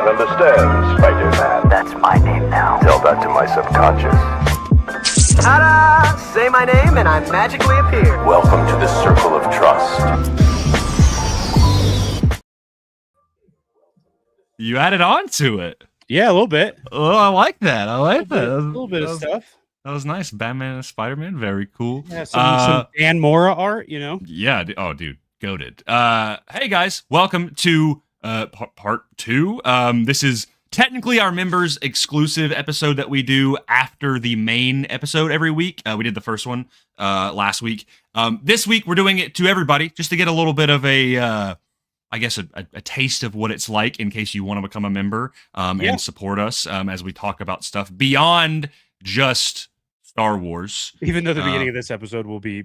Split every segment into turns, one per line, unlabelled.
can't understand, Spider-Man.
That's my name now.
Tell that to my subconscious.
Ta-da! Say my name and I magically appear.
Welcome to the Circle of Trust.
You added on to it.
Yeah, a little bit.
Oh, I like that. I like that.
A little bit of stuff.
That was nice. Batman and Spider-Man, very cool.
Yeah, some Dan Mora art, you know?
Yeah. Oh, dude, goated. Hey, guys. Welcome to part 2. This is technically our members exclusive episode that we do after the main episode every week. We did the first one last week. This week, we're doing it to everybody just to get a little bit of a taste of what it's like in case you want to become a member and support us as we talk about stuff beyond just Star Wars.
Even though the beginning of this episode will be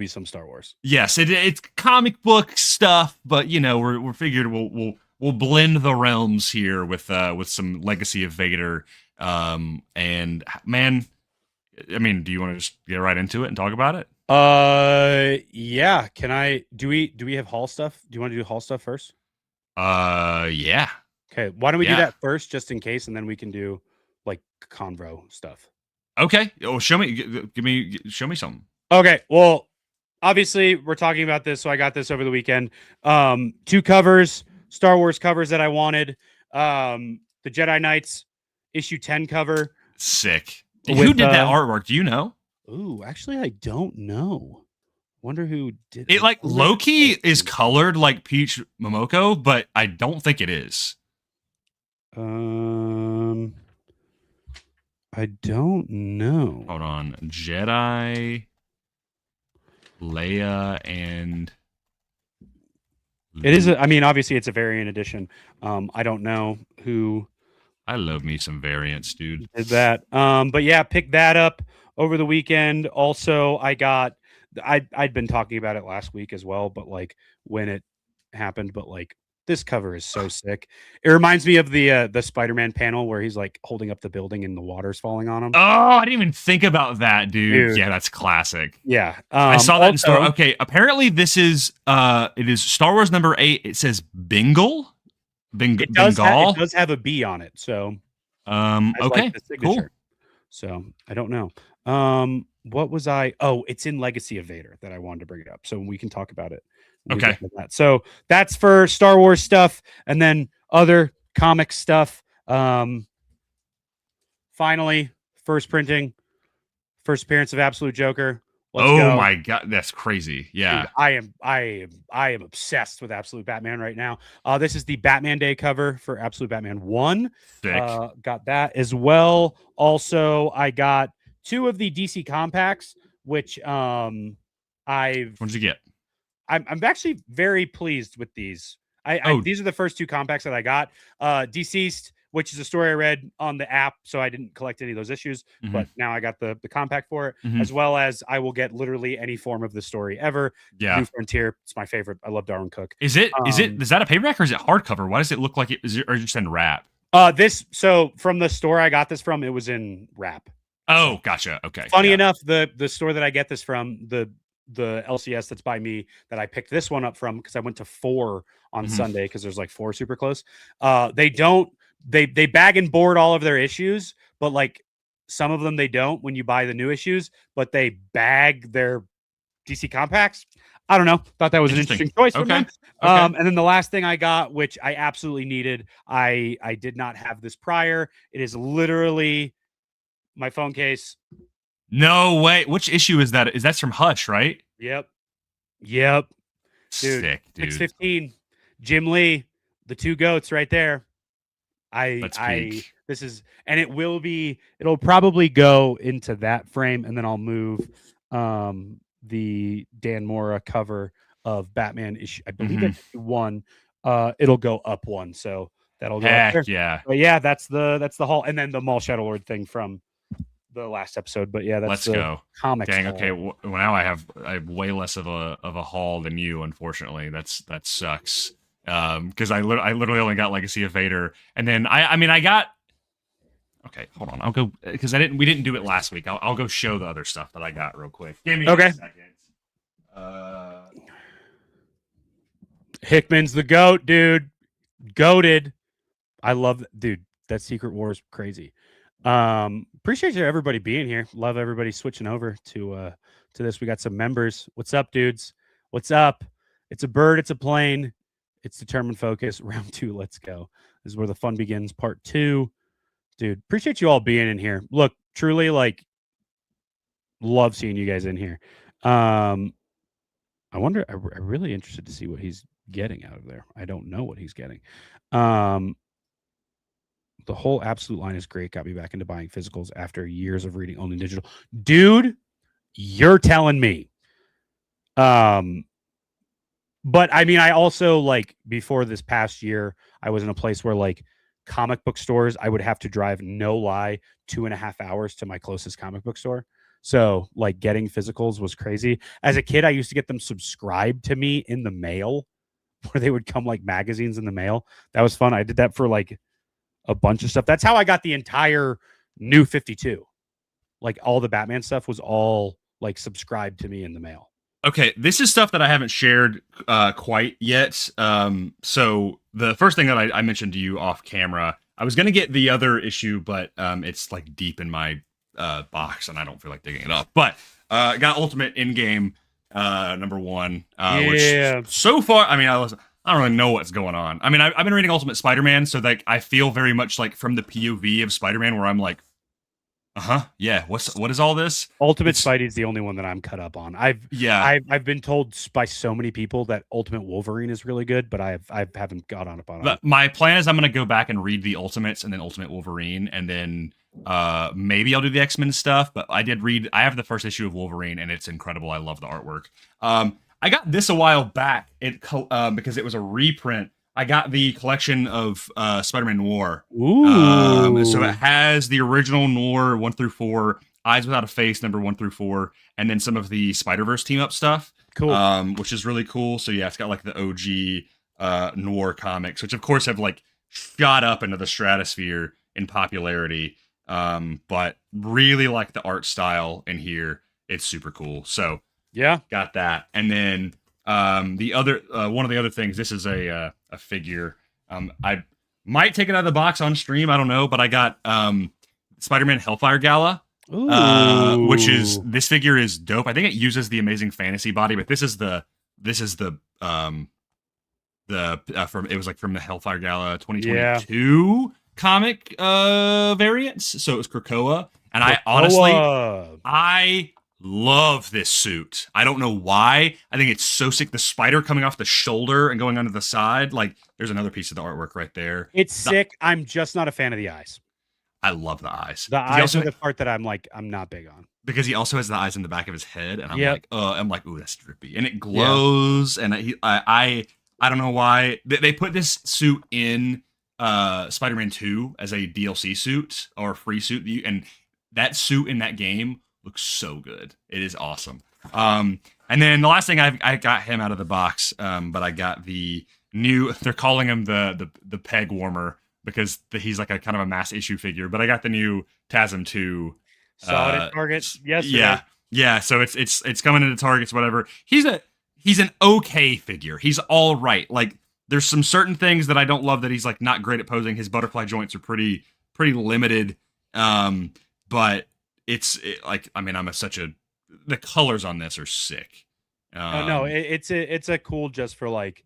some Star Wars.
Yes, it's comic book stuff, but you know we're figured we'll blend the realms here with some Legacy of Vader. And man, I mean, do you want to just get right into it and talk about it?
Yeah. Do we have Hall stuff? Do you want to do Hall stuff first?
Yeah.
Okay. Why don't we do that first, just in case, and then we can do like Convo stuff.
Okay. Oh, show me something.
Okay. Well, obviously we're talking about this, so I got this over the weekend. 2 covers, Star Wars covers that I wanted. The Jedi Knights issue 10 cover.
Sick. Who did that artwork? Do you know?
Ooh, actually, I don't know. Wonder who did
it. Like Loki is colored like Peach Momoko, but I don't think it is.
I don't know.
Hold on, Jedi, Leia, and
it is. I mean, obviously, it's a variant edition. I don't know who.
I love me some variants, dude.
Did that. But yeah, pick that up over the weekend. Also, I'd been talking about it last week as well, but like when it happened, but like this cover is so sick. It reminds me of the Spider-Man panel where he's like holding up the building and the water's falling on him.
Oh, I didn't even think about that, dude. Yeah, that's classic.
Yeah.
I saw that in Star. Okay, apparently this is it is Star Wars number 8. It says Bengal.
It does have a B on it, so
okay, cool.
So I don't know. What was I? Oh, it's in Legacy of Vader that I wanted to bring it up, so we can talk about it.
Okay.
So that's for Star Wars stuff, and then other comic stuff. Finally, first printing, first appearance of Absolute Joker. Let's go.
My god, that's crazy! Yeah,
dude, I am obsessed with Absolute Batman right now. This is the Batman Day cover for Absolute Batman 1.
Sick.
Got that as well. Also, I got 2 of the DC compacts, which
What did you get?
I'm actually very pleased with these. These are the first 2 compacts that I got. Deceased, which is a story I read on the app, so I didn't collect any of those issues, but now I got the compact for it, as well as I will get literally any form of the story ever.
Yeah.
New Frontier, it's my favorite. I love Darwin Cook.
Is that a paperback or is it hardcover? Why does it look like it is, or just in wrap?
So from the store I got this from, it was in wrap.
Oh, gotcha. Okay.
Funny enough, the store that I get this from, the LCS that's by me that I picked this one up from, because I went to 4 on Sunday because there's like 4 super close. They bag and board all of their issues, but like some of them they don't when you buy the new issues, but they bag their DC compacts. I don't know. Thought that was an interesting choice for them. And then the last thing I got, which I absolutely needed, I did not have this prior. It is literally my phone case.
No way. Which issue is that? Is from Hush, right?
Yep.
Sick, dude.
615. Jim Lee, the 2 goats right there. This is, and it'll probably go into that frame, and then I'll move the Dan Mora cover of Batman issue. I believe it's 1. It'll go up 1, so that'll go up there.
Yeah.
But yeah, that's the haul, and then the Maul Shadow Lord thing from the last episode. But yeah, that's
Let's go.
Comics.
Dang.
Haul.
Okay. Well, now I have way less of a haul than you. Unfortunately, that sucks. Because I literally only got Legacy of Vader, and then I got. Okay, hold on. I'll go because we didn't do it last week. I'll go show the other stuff that I got real quick. Give me a second.
Hickman's the goat, dude. Goated. I love, dude. That Secret War is crazy. Appreciate you everybody being here. Love everybody switching over to this. We got some members. What's up, dudes? What's up? It's a bird. It's a plane. It's determined focus. Round 2. Let's go. This is where the fun begins. Part 2. Dude, appreciate you all being in here. Look, truly, like, love seeing you guys in here. I wonder. I'm really interested to see what he's getting out of there. I don't know what he's getting. The whole Absolute line is great. Got me back into buying physicals after years of reading only digital. Dude, you're telling me. But I mean, I also, like, before this past year, I was in a place where, like, comic book stores, I would have to drive, no lie, 2.5 hours to my closest comic book store. So, like, getting physicals was crazy. As a kid, I used to get them subscribed to me in the mail, where they would come like magazines in the mail. That was fun. I did that for like a bunch of stuff. That's how I got the entire New 52. Like, all the Batman stuff was all like subscribed to me in the mail.
Okay, this is stuff that I haven't shared quite yet. So the first thing that I mentioned to you off camera, I was going to get the other issue, but it's like deep in my box and I don't feel like digging it up. But got Ultimate in-game #1, which so far, I mean, I don't really know what's going on. I mean, I've been reading Ultimate Spider-Man, so like I feel very much like from the POV of Spider-Man, where I'm like, yeah, what is all this?
Ultimate Spidey is the only one that I'm cut up on. I've been told by so many people that Ultimate Wolverine is really good, but I haven't got on upon it.
But my plan is I'm going to go back and read the Ultimates and then Ultimate Wolverine, and then maybe I'll do the X-Men stuff. But I have the first issue of Wolverine, and it's incredible. I love the artwork. I got this a while back because it was a reprint. I got the collection of Spider-Man Noir.
Ooh.
So it has the original Noir 1 through 4, Eyes Without a Face number 1 through 4, and then some of the Spider-Verse team up stuff.
Cool.
Which is really cool. So yeah, it's got like the OG Noir comics, which of course have like shot up into the stratosphere in popularity. But really like the art style in here. It's super cool. So
yeah,
got that. And then the other one of the other things, this is a figure. I might take it out of the box on stream, I don't know, but I got Spider-Man Hellfire Gala, which is, this figure is dope. I think it uses the Amazing Fantasy body, but this is the from it was like from the Hellfire Gala 2022 comic variants. So it was Krakoa, and I honestly I love this suit. I don't know why. I think it's so sick. The spider coming off the shoulder and going under the side. Like, there's another piece of the artwork right there.
It's sick. I'm just not a fan of the eyes.
I love the eyes.
The eyes are the part that I'm not big on.
Because he also has the eyes in the back of his head, and I'm like, ooh, that's drippy, and it glows. Yeah. And I don't know why they put this suit in Spider-Man 2 as a DLC suit or a free suit, and that suit in that game looks so good. It is awesome. And then the last thing I got him out of the box, but I got the new. They're calling him the peg warmer because he's like a kind of a mass issue figure. But I got the new TASM 2.
Saw it at Target yesterday.
Yeah. So it's coming into Targets, whatever. He's an okay figure. He's all right. Like, there's some certain things that I don't love that he's like not great at posing. His butterfly joints are pretty limited. But the colors on this are sick.
It's a cool just for like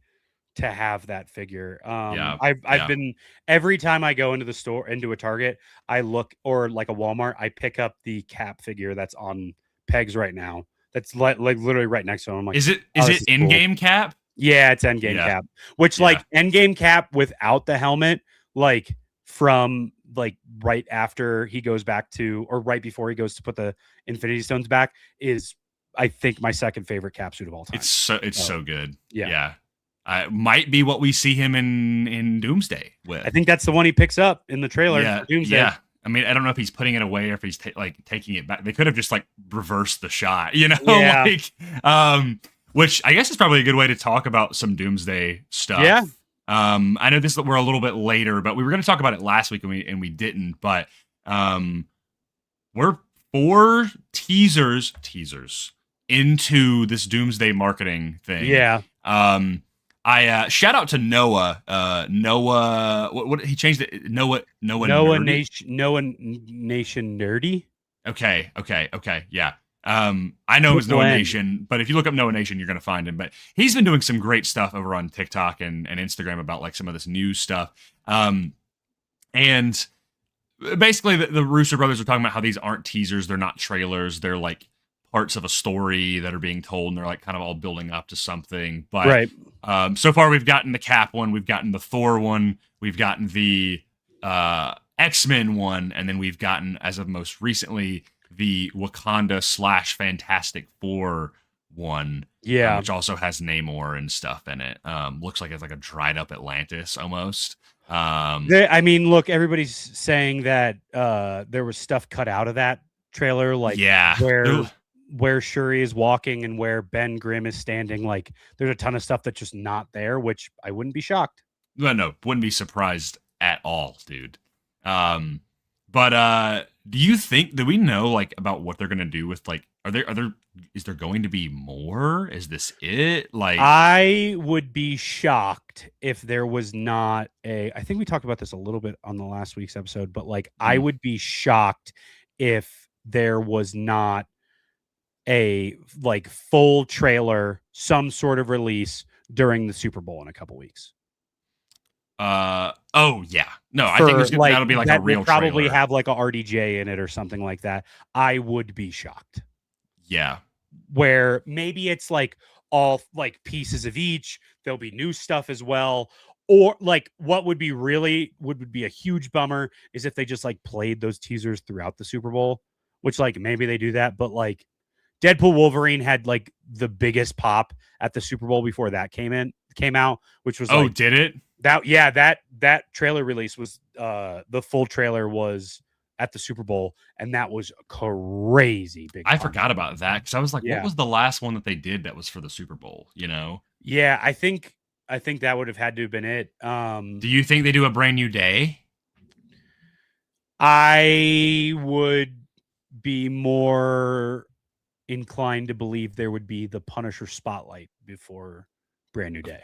to have that figure. I've been, every time I go into the store, into a Target, I look, or like a Walmart, I pick up the Cap figure that's on pegs right now. That's like literally right next to him. I'm like, is it
in-game cool. Cap?
Yeah, it's Endgame Cap, which like Endgame Cap without the helmet, like from like right after he goes back to, or right before he goes to put the Infinity Stones back, is I think my second favorite Cap suit of all time.
It's so good. Yeah. Might be what we see him in Doomsday with.
I think that's the one he picks up in the trailer. For Doomsday.
Yeah. I mean, I don't know if he's putting it away or if he's taking it back. They could have just like reversed the shot, you know?
Yeah.
Which I guess is probably a good way to talk about some Doomsday stuff.
Yeah.
I know we're a little bit later, but we were going to talk about it last week and we didn't. But we're 4 teasers into this Doomsday marketing thing.
Yeah.
I shout out to Noah. Noah, what he changed it? Noah
Nation nerdy.
Okay. Yeah. I know his Noah
Triple N.
Nation, but if you look up Noah Nation, you're gonna find him. But he's been doing some great stuff over on TikTok and Instagram about like some of this news stuff. And basically the Russo brothers are talking about how these aren't teasers, they're not trailers, they're like parts of a story that are being told, and they're like kind of all building up to something. But
Right.
so far we've gotten the Cap one, we've gotten the Thor one, we've gotten the X-Men one, and then we've gotten, as of most recently, the Wakanda / Fantastic Four one.
Yeah.
Which also has Namor and stuff in it. Looks like it's like a dried up Atlantis almost.
I mean, look, everybody's saying that there was stuff cut out of that trailer, like
yeah,
where Shuri is walking and where Ben Grimm is standing. Like, there's a ton of stuff that's just not there, which I wouldn't be shocked.
No, wouldn't be surprised at all, dude. But do we know like about what they're gonna do with like is there going to be more? Is this it? Like,
I would be shocked if there was not I think we talked about this a little bit on the last week's episode, but like I would be shocked if there was not a like full trailer, some sort of release during the Super Bowl in a couple weeks.
oh yeah. No, I think that'll be like a real
probably
trailer.
have like a RDJ in it or something like that. I would be shocked.
Yeah.
Where maybe it's like all like pieces of each. There'll be new stuff as well. Or like what would be a huge bummer is if they just like played those teasers throughout the Super Bowl, which like maybe they do that, but like Deadpool Wolverine had like the biggest pop at the Super Bowl before that came out, which was like,
did it?
That trailer release was the full trailer was at the Super Bowl, and that was crazy big.
I forgot about that because I was like,
Yeah.
what was the last one that they did that was for the Super Bowl? You know?
Yeah, I think that would have had to have been it.
Do you think they do a Brand New Day?
I would be more inclined to believe there would be the Punisher Spotlight before Brand New Day.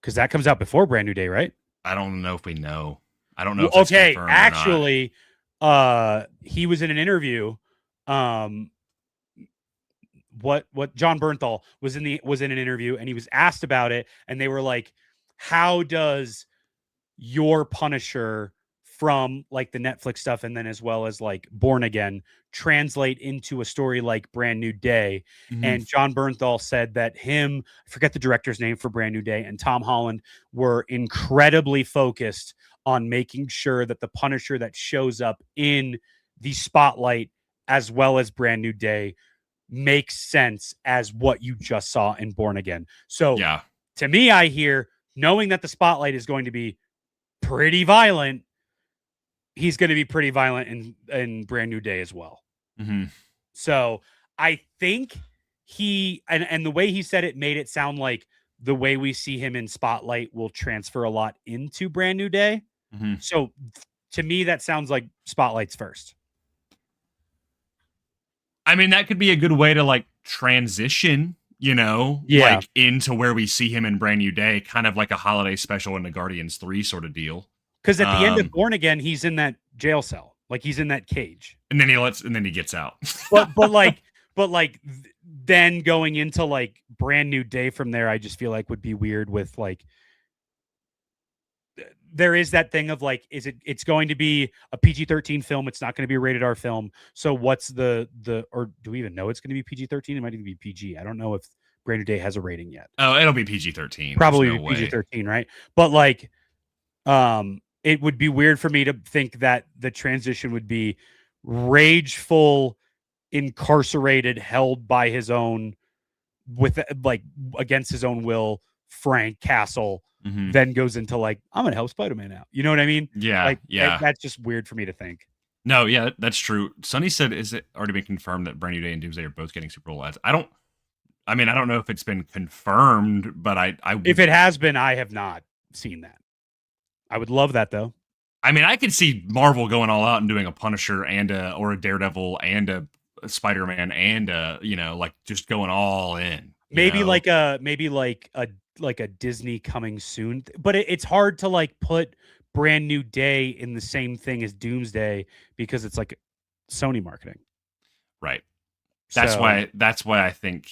Because that comes out before Brand New Day, right?
I don't know if we know. I don't know if that's
Okay,
confirmed or not.
actually, he was in an interview. What John Bernthal was in an interview, and he was asked about it, and they were like, how does your Punisher from like the Netflix stuff and then as well as like Born Again translate into a story like Brand New Day?
Mhm.
And John Bernthal said that I forget the director's name for Brand New Day, and Tom Holland were incredibly focused on making sure that the Punisher that shows up in the spotlight as well as Brand New Day makes sense as what you just saw in Born Again. So
yeah,
to me, I hear, knowing that the spotlight is going to be pretty violent, he's going to be pretty violent in Brand New Day as well.
mm-hmm.
So I think and the way he said it made it sound like the way we see him in Spotlight will transfer a lot into Brand New Day.
Mm-hmm.
So to me, that sounds like Spotlight's first.
I mean, that could be a good way to like transition, like into where we see him in Brand New Day, kind of like a holiday special in the Guardians 3 sort of deal.
Because at the end of Born Again, he's in that jail cell, like he's in that cage,
and then he gets out.
but then going into like Brand New Day from there, I just feel like would be weird with like. There is that thing of like, it's going to be a PG-13 film. It's not going to be a rated R film. So what's or do we even know it's going to be PG-13? It might even be PG. I don't know if Brand New Day has a rating yet.
Oh, it'll be PG-13.
Probably PG-13, right? But like, it would be weird for me to think that the transition would be rageful, incarcerated, held by his own, with like against his own will, Frank Castle.
Mm-hmm.
Then goes into like, I'm gonna help Spider-Man out. You know what I mean?
Yeah,
like,
yeah.
That's just weird for me to think.
No, yeah, that's true. Sonny said, "Is it already been confirmed that Brand New Day and Doomsday are both getting Super Bowl ads?" I don't know if it's been confirmed, but I
if it has been, I have not seen that. I would love that though.
I mean, I could see Marvel going all out and doing a Punisher or a Daredevil and a Spider-Man and like just going all in.
Maybe
know?
like a Disney coming soon, but it's hard to like put Brand New Day in the same thing as Doomsday because it's like Sony marketing.
Right. That's
So,
why. That's why I think.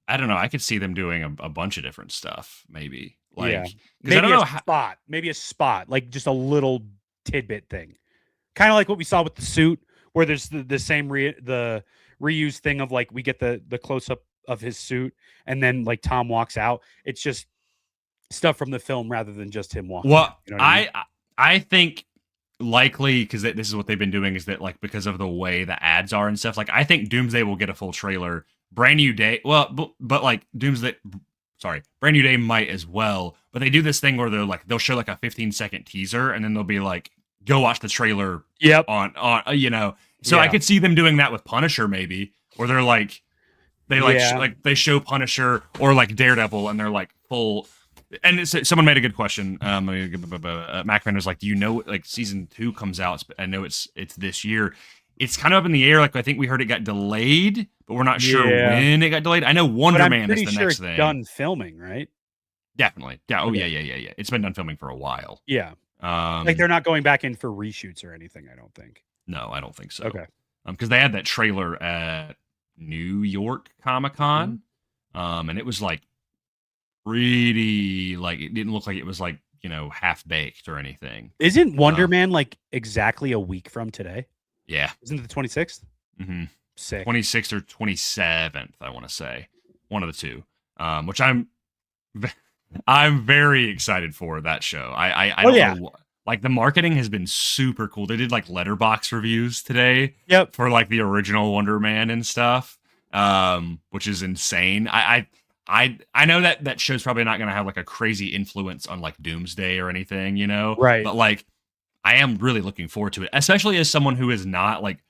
I don't know. I could see them doing a bunch of different stuff. Maybe
yeah,
like because I don't know how.
maybe a spot, like just a little tidbit thing, kind of like what we saw with the suit, where there's the same the reuse thing of like we get the close up of his suit, and then like Tom walks out. It's just stuff from the film rather than just him walking out.
Well,
You know what I mean?
I think likely because this is what they've been doing is that like because of the way the ads are and stuff. Like I think Doomsday will get a full trailer. Brand New Day, well, but like Doomsday, sorry, Brand New Day might as well. But they do this thing where they'll show like a 15-second teaser and then they'll be like, go watch the trailer.
Yep.
On So I could see them doing that with Punisher maybe, where they're like they show Punisher or like Daredevil and they're like full. And someone made a good question. Macman was like, "Do you know like season 2 comes out? I know it's this year. It's kind of up in the air. Like I think we heard it got delayed, but we're not sure when it got delayed. I know Wonder Man is the next thing.
Done filming, right?
Definitely. Yeah. Oh yeah. It's been done filming for a while.
Yeah. Like they're not going back in for reshoots or anything. I don't think.
No, I don't think so.
Okay.
Because they had that trailer at New York Comic Con, and it was like pretty like it didn't look like it was like half baked or anything.
Isn't Wonder Man like exactly a week from today?
Yeah.
Isn't it the 26th?
Mm-hmm.
Sick.
26th or 27th, I want to say. One of the two. Which I'm very excited for that show. I don't know. Like the marketing has been super cool. They did like letterbox reviews today.
Yep.
For like the original Wonder Man and stuff. Which is insane. I know that show's probably not gonna have like a crazy influence on like Doomsday or anything,
Right.
But like I am really looking forward to it, especially as someone who is not like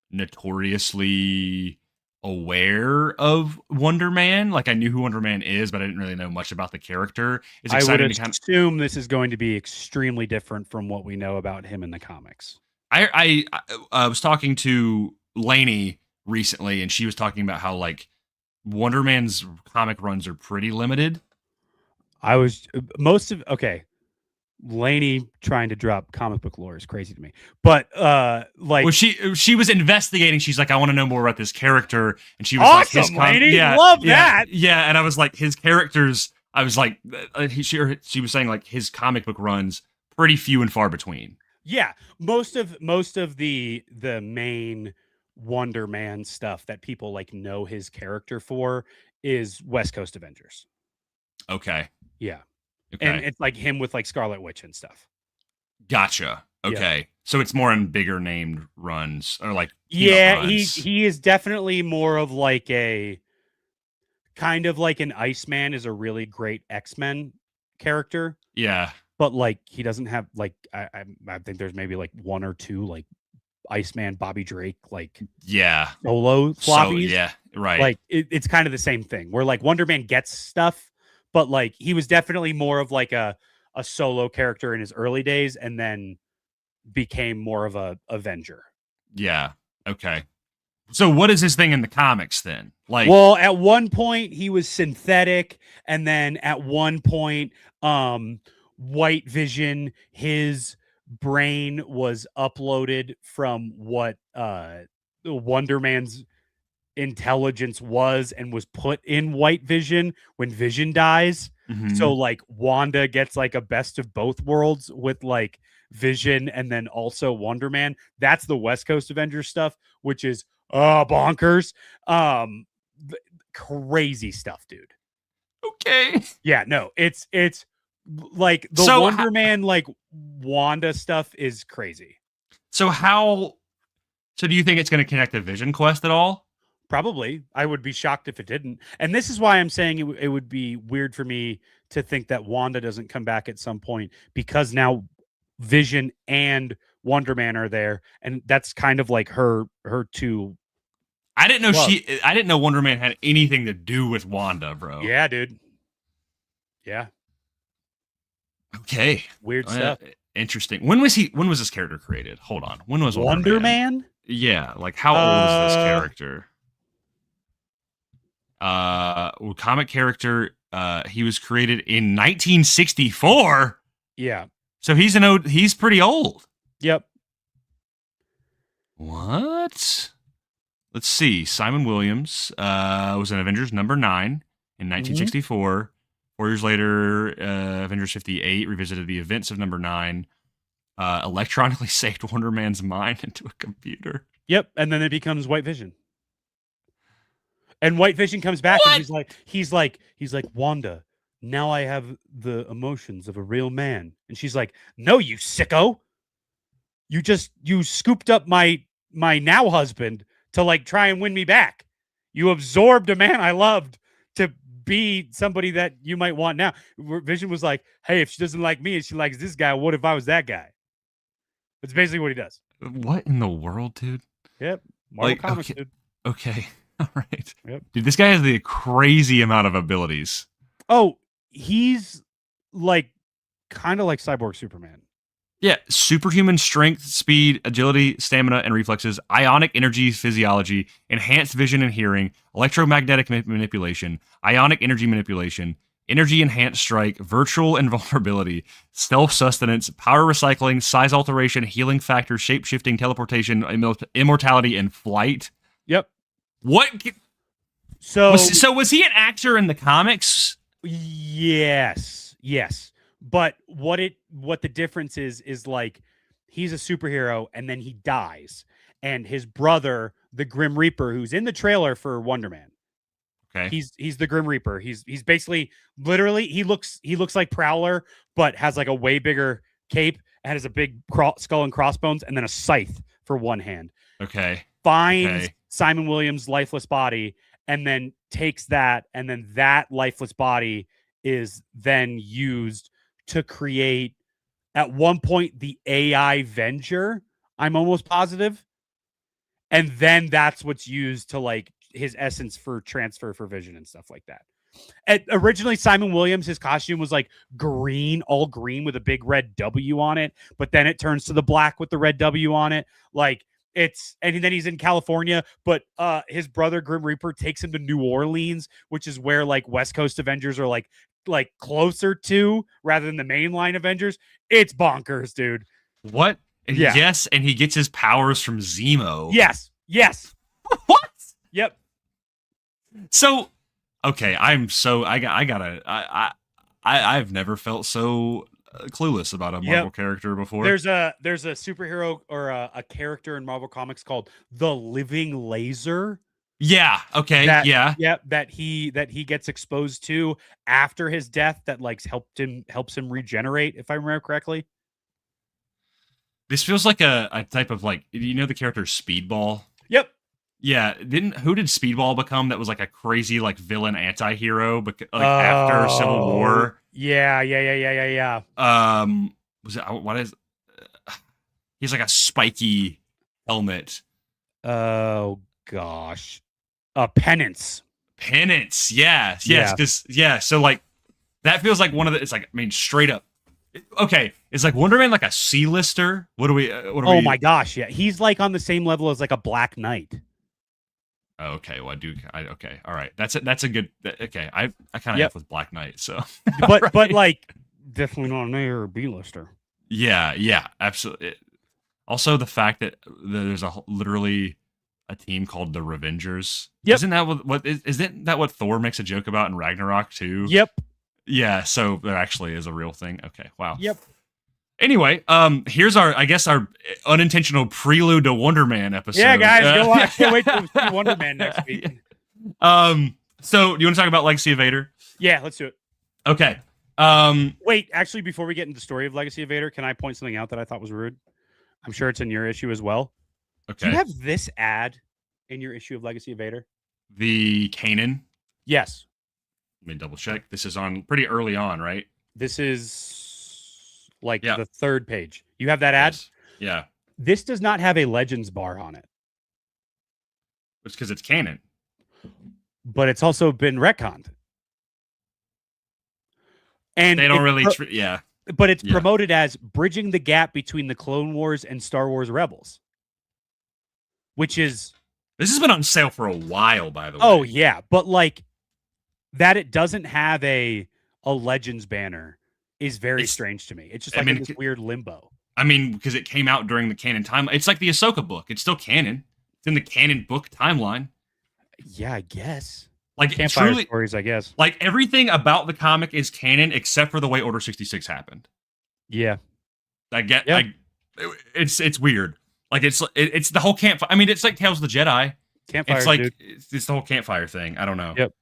notoriously aware of Wonder Man. Like I knew who Wonder Man is, but I didn't really know much about the character. It's exciting
I would assume this is going to be extremely different from what we know about him in the comics.
I was talking to Lainey recently, and she was talking about how like Wonder Man's comic runs are pretty limited.
Lainey trying to drop comic book lore is crazy to me. But like
well, she was investigating. She's like, I want to know more about this character, and she was
awesome,
like, his
Lainey, love that.
Yeah, and I was like, his characters. I was like, she was saying like his comic book runs pretty few and far between.
Yeah, most of the main Wonder Man stuff that people like know his character for is West Coast Avengers.
Okay.
Yeah.
Okay.
And it's like him with like Scarlet Witch and stuff.
Gotcha. Okay. Yeah. So it's more in bigger named runs or like
runs. He is definitely more of like a kind of like an Iceman is a really great X-Men character.
Yeah.
But like he doesn't have like I think there's maybe like one or two like Iceman Bobby Drake like solo floppies.
So, yeah, right.
Like it's kind of the same thing where like Wonder Man gets stuff. But like he was definitely more of like a solo character in his early days and then became more of a Avenger.
Yeah. Okay. So what is his thing in the comics then? Like
well, at one point he was synthetic, and then at one point White Vision, his brain was uploaded from what Wonder Man's intelligence was and was put in White Vision when Vision dies. So like Wanda gets like a best of both worlds with like Vision and then also Wonder Man. That's the West Coast Avengers stuff, which is bonkers. Crazy stuff, dude.
Okay.
Yeah, no, it's like the Wonder Man like Wanda stuff is crazy.
So do you think it's going to connect to Vision Quest at all?
Probably. I would be shocked if it didn't. And this is why I'm saying it would be weird for me to think that Wanda doesn't come back at some point, because now Vision and Wonder Man are there, and that's kind of like her two.
I didn't know Wonder Man had anything to do with Wanda, bro.
Yeah, dude. Yeah.
Okay.
Weird stuff.
Interesting. When was this character created? Hold on. When was
Wonder Man?
Yeah, like how old is this character? comic character. He was created in 1964.
Yeah.
So he's pretty old.
Yep.
What? Let's see. Simon Williams was in Avengers number 9 in 1964. 4 years later, Avengers 58 revisited the events of number 9. Electronically saved Wonder Man's mind into a computer.
Yep. And then it becomes White Vision. And White Vision comes back and he's like, Wanda, now I have the emotions of a real man. And she's like, no, you sicko. You scooped up my now husband to like try and win me back. You absorbed a man I loved to be somebody that you might want now. Vision was like, hey, if she doesn't like me and she likes this guy, what if I was that guy? That's basically what he does.
What in the world, dude?
Yep. Marvel Comics, dude.
Okay. All right.
Yep.
Dude, this guy has the crazy amount of abilities.
Oh, he's like kind of like Cyborg Superman.
Yeah, superhuman strength, speed, agility, stamina, and reflexes, ionic energy physiology, enhanced vision and hearing, electromagnetic manipulation, ionic energy manipulation, energy enhanced strike, virtual invulnerability, stealth sustenance, power recycling, size alteration, healing factor, shape shifting, teleportation, immortality, and flight.
Yep.
What?
So
was he an actor in the comics?
Yes. But what the difference is like he's a superhero and then he dies, and his brother, the Grim Reaper, who's in the trailer for Wonder Man.
Okay.
He's the Grim Reaper. He's basically literally he looks like Prowler, but has like a way bigger cape and has a big skull and crossbones and then a scythe for one hand.
Okay.
Finds Simon Williams' lifeless body and then takes that, and then that lifeless body is then used to create at one point the AI Venger, I'm almost positive. And then that's what's used to like his essence for transfer for Vision and stuff like that. And originally Simon Williams, his costume was like green, all green with a big red W on it, but then it turns to the black with the red W on it. Like and then he's in California, but his brother Grim Reaper takes him to New Orleans, which is where like West Coast Avengers are like closer to rather than the mainline Avengers. It's bonkers, dude.
What?
Yeah.
Yes, and he gets his powers from Zemo.
Yes.
What?
Yep.
So, okay, I've never felt so clueless about a Marvel character before.
There's a superhero or a character in Marvel Comics called the Living Laser.
Yeah. Okay.
That he gets exposed to after his death. That like helps him regenerate. If I remember correctly.
This feels like a type of like, you know, the character Speedball.
Yep.
Yeah. Who did Speedball become? That was like a crazy like villain anti-hero, but like after Civil War.
Yeah.
Was it what is? He's like a spiky helmet.
Oh gosh. Penance.
Yes. Because so like that feels like one of the. It's like, I mean, straight up. Okay, is like Wonder Man like a C-lister? What do we?
My gosh, yeah, he's like on the same level as like a Black Knight.
Okay, well, okay, all right. That's a good. Okay, I kind of have with Black Knight, so.
but like definitely not an A or a B-lister.
Yeah, absolutely. Also, the fact that there's literally a team called the Revengers.
Yep.
Isn't that what Thor makes a joke about in Ragnarok too?
Yep.
Yeah, so there actually is a real thing. Okay, wow.
Yep.
Anyway, here's our unintentional prelude to Wonder Man episode.
Yeah, guys, go watch. Can't wait to see Wonder Man next week.
So you want to talk about Legacy of Vader?
Yeah, let's do it.
Okay.
Wait, actually, before we get into the story of Legacy of Vader, can I point something out that I thought was rude? I'm sure it's in your issue as well.
Okay.
Do you have this ad in your issue of Legacy of Vader?
The Kanan?
Yes.
Let me double check. This is on pretty early on, right?
This is like the third page. You have that ad?
Yes. Yeah.
This does not have a Legends bar on it.
It's because it's canon.
But it's also been retconned. And
they don't really...
But it's promoted as bridging the gap between the Clone Wars and Star Wars Rebels. Which is...
This has been on sale for a while, by the way.
Oh, yeah. But like... that it doesn't have a Legends banner is very
It's-
strange to me. It's just
I
like
mean,
in this weird limbo.
I mean, because it came out during the canon time. It's like the Ahsoka book. It's still canon. It's in the canon book timeline.
Yeah, I guess.
Like
Campfire
truly,
stories, I guess.
like everything about the comic is canon except for the way Order 66 happened.
Yeah.
I get.
Yeah.
It's weird. Like it's the whole campfire. I mean, it's like Tales of the Jedi.
Campfire,
It's like
dude.
it's the whole campfire thing. I don't know.
Yep.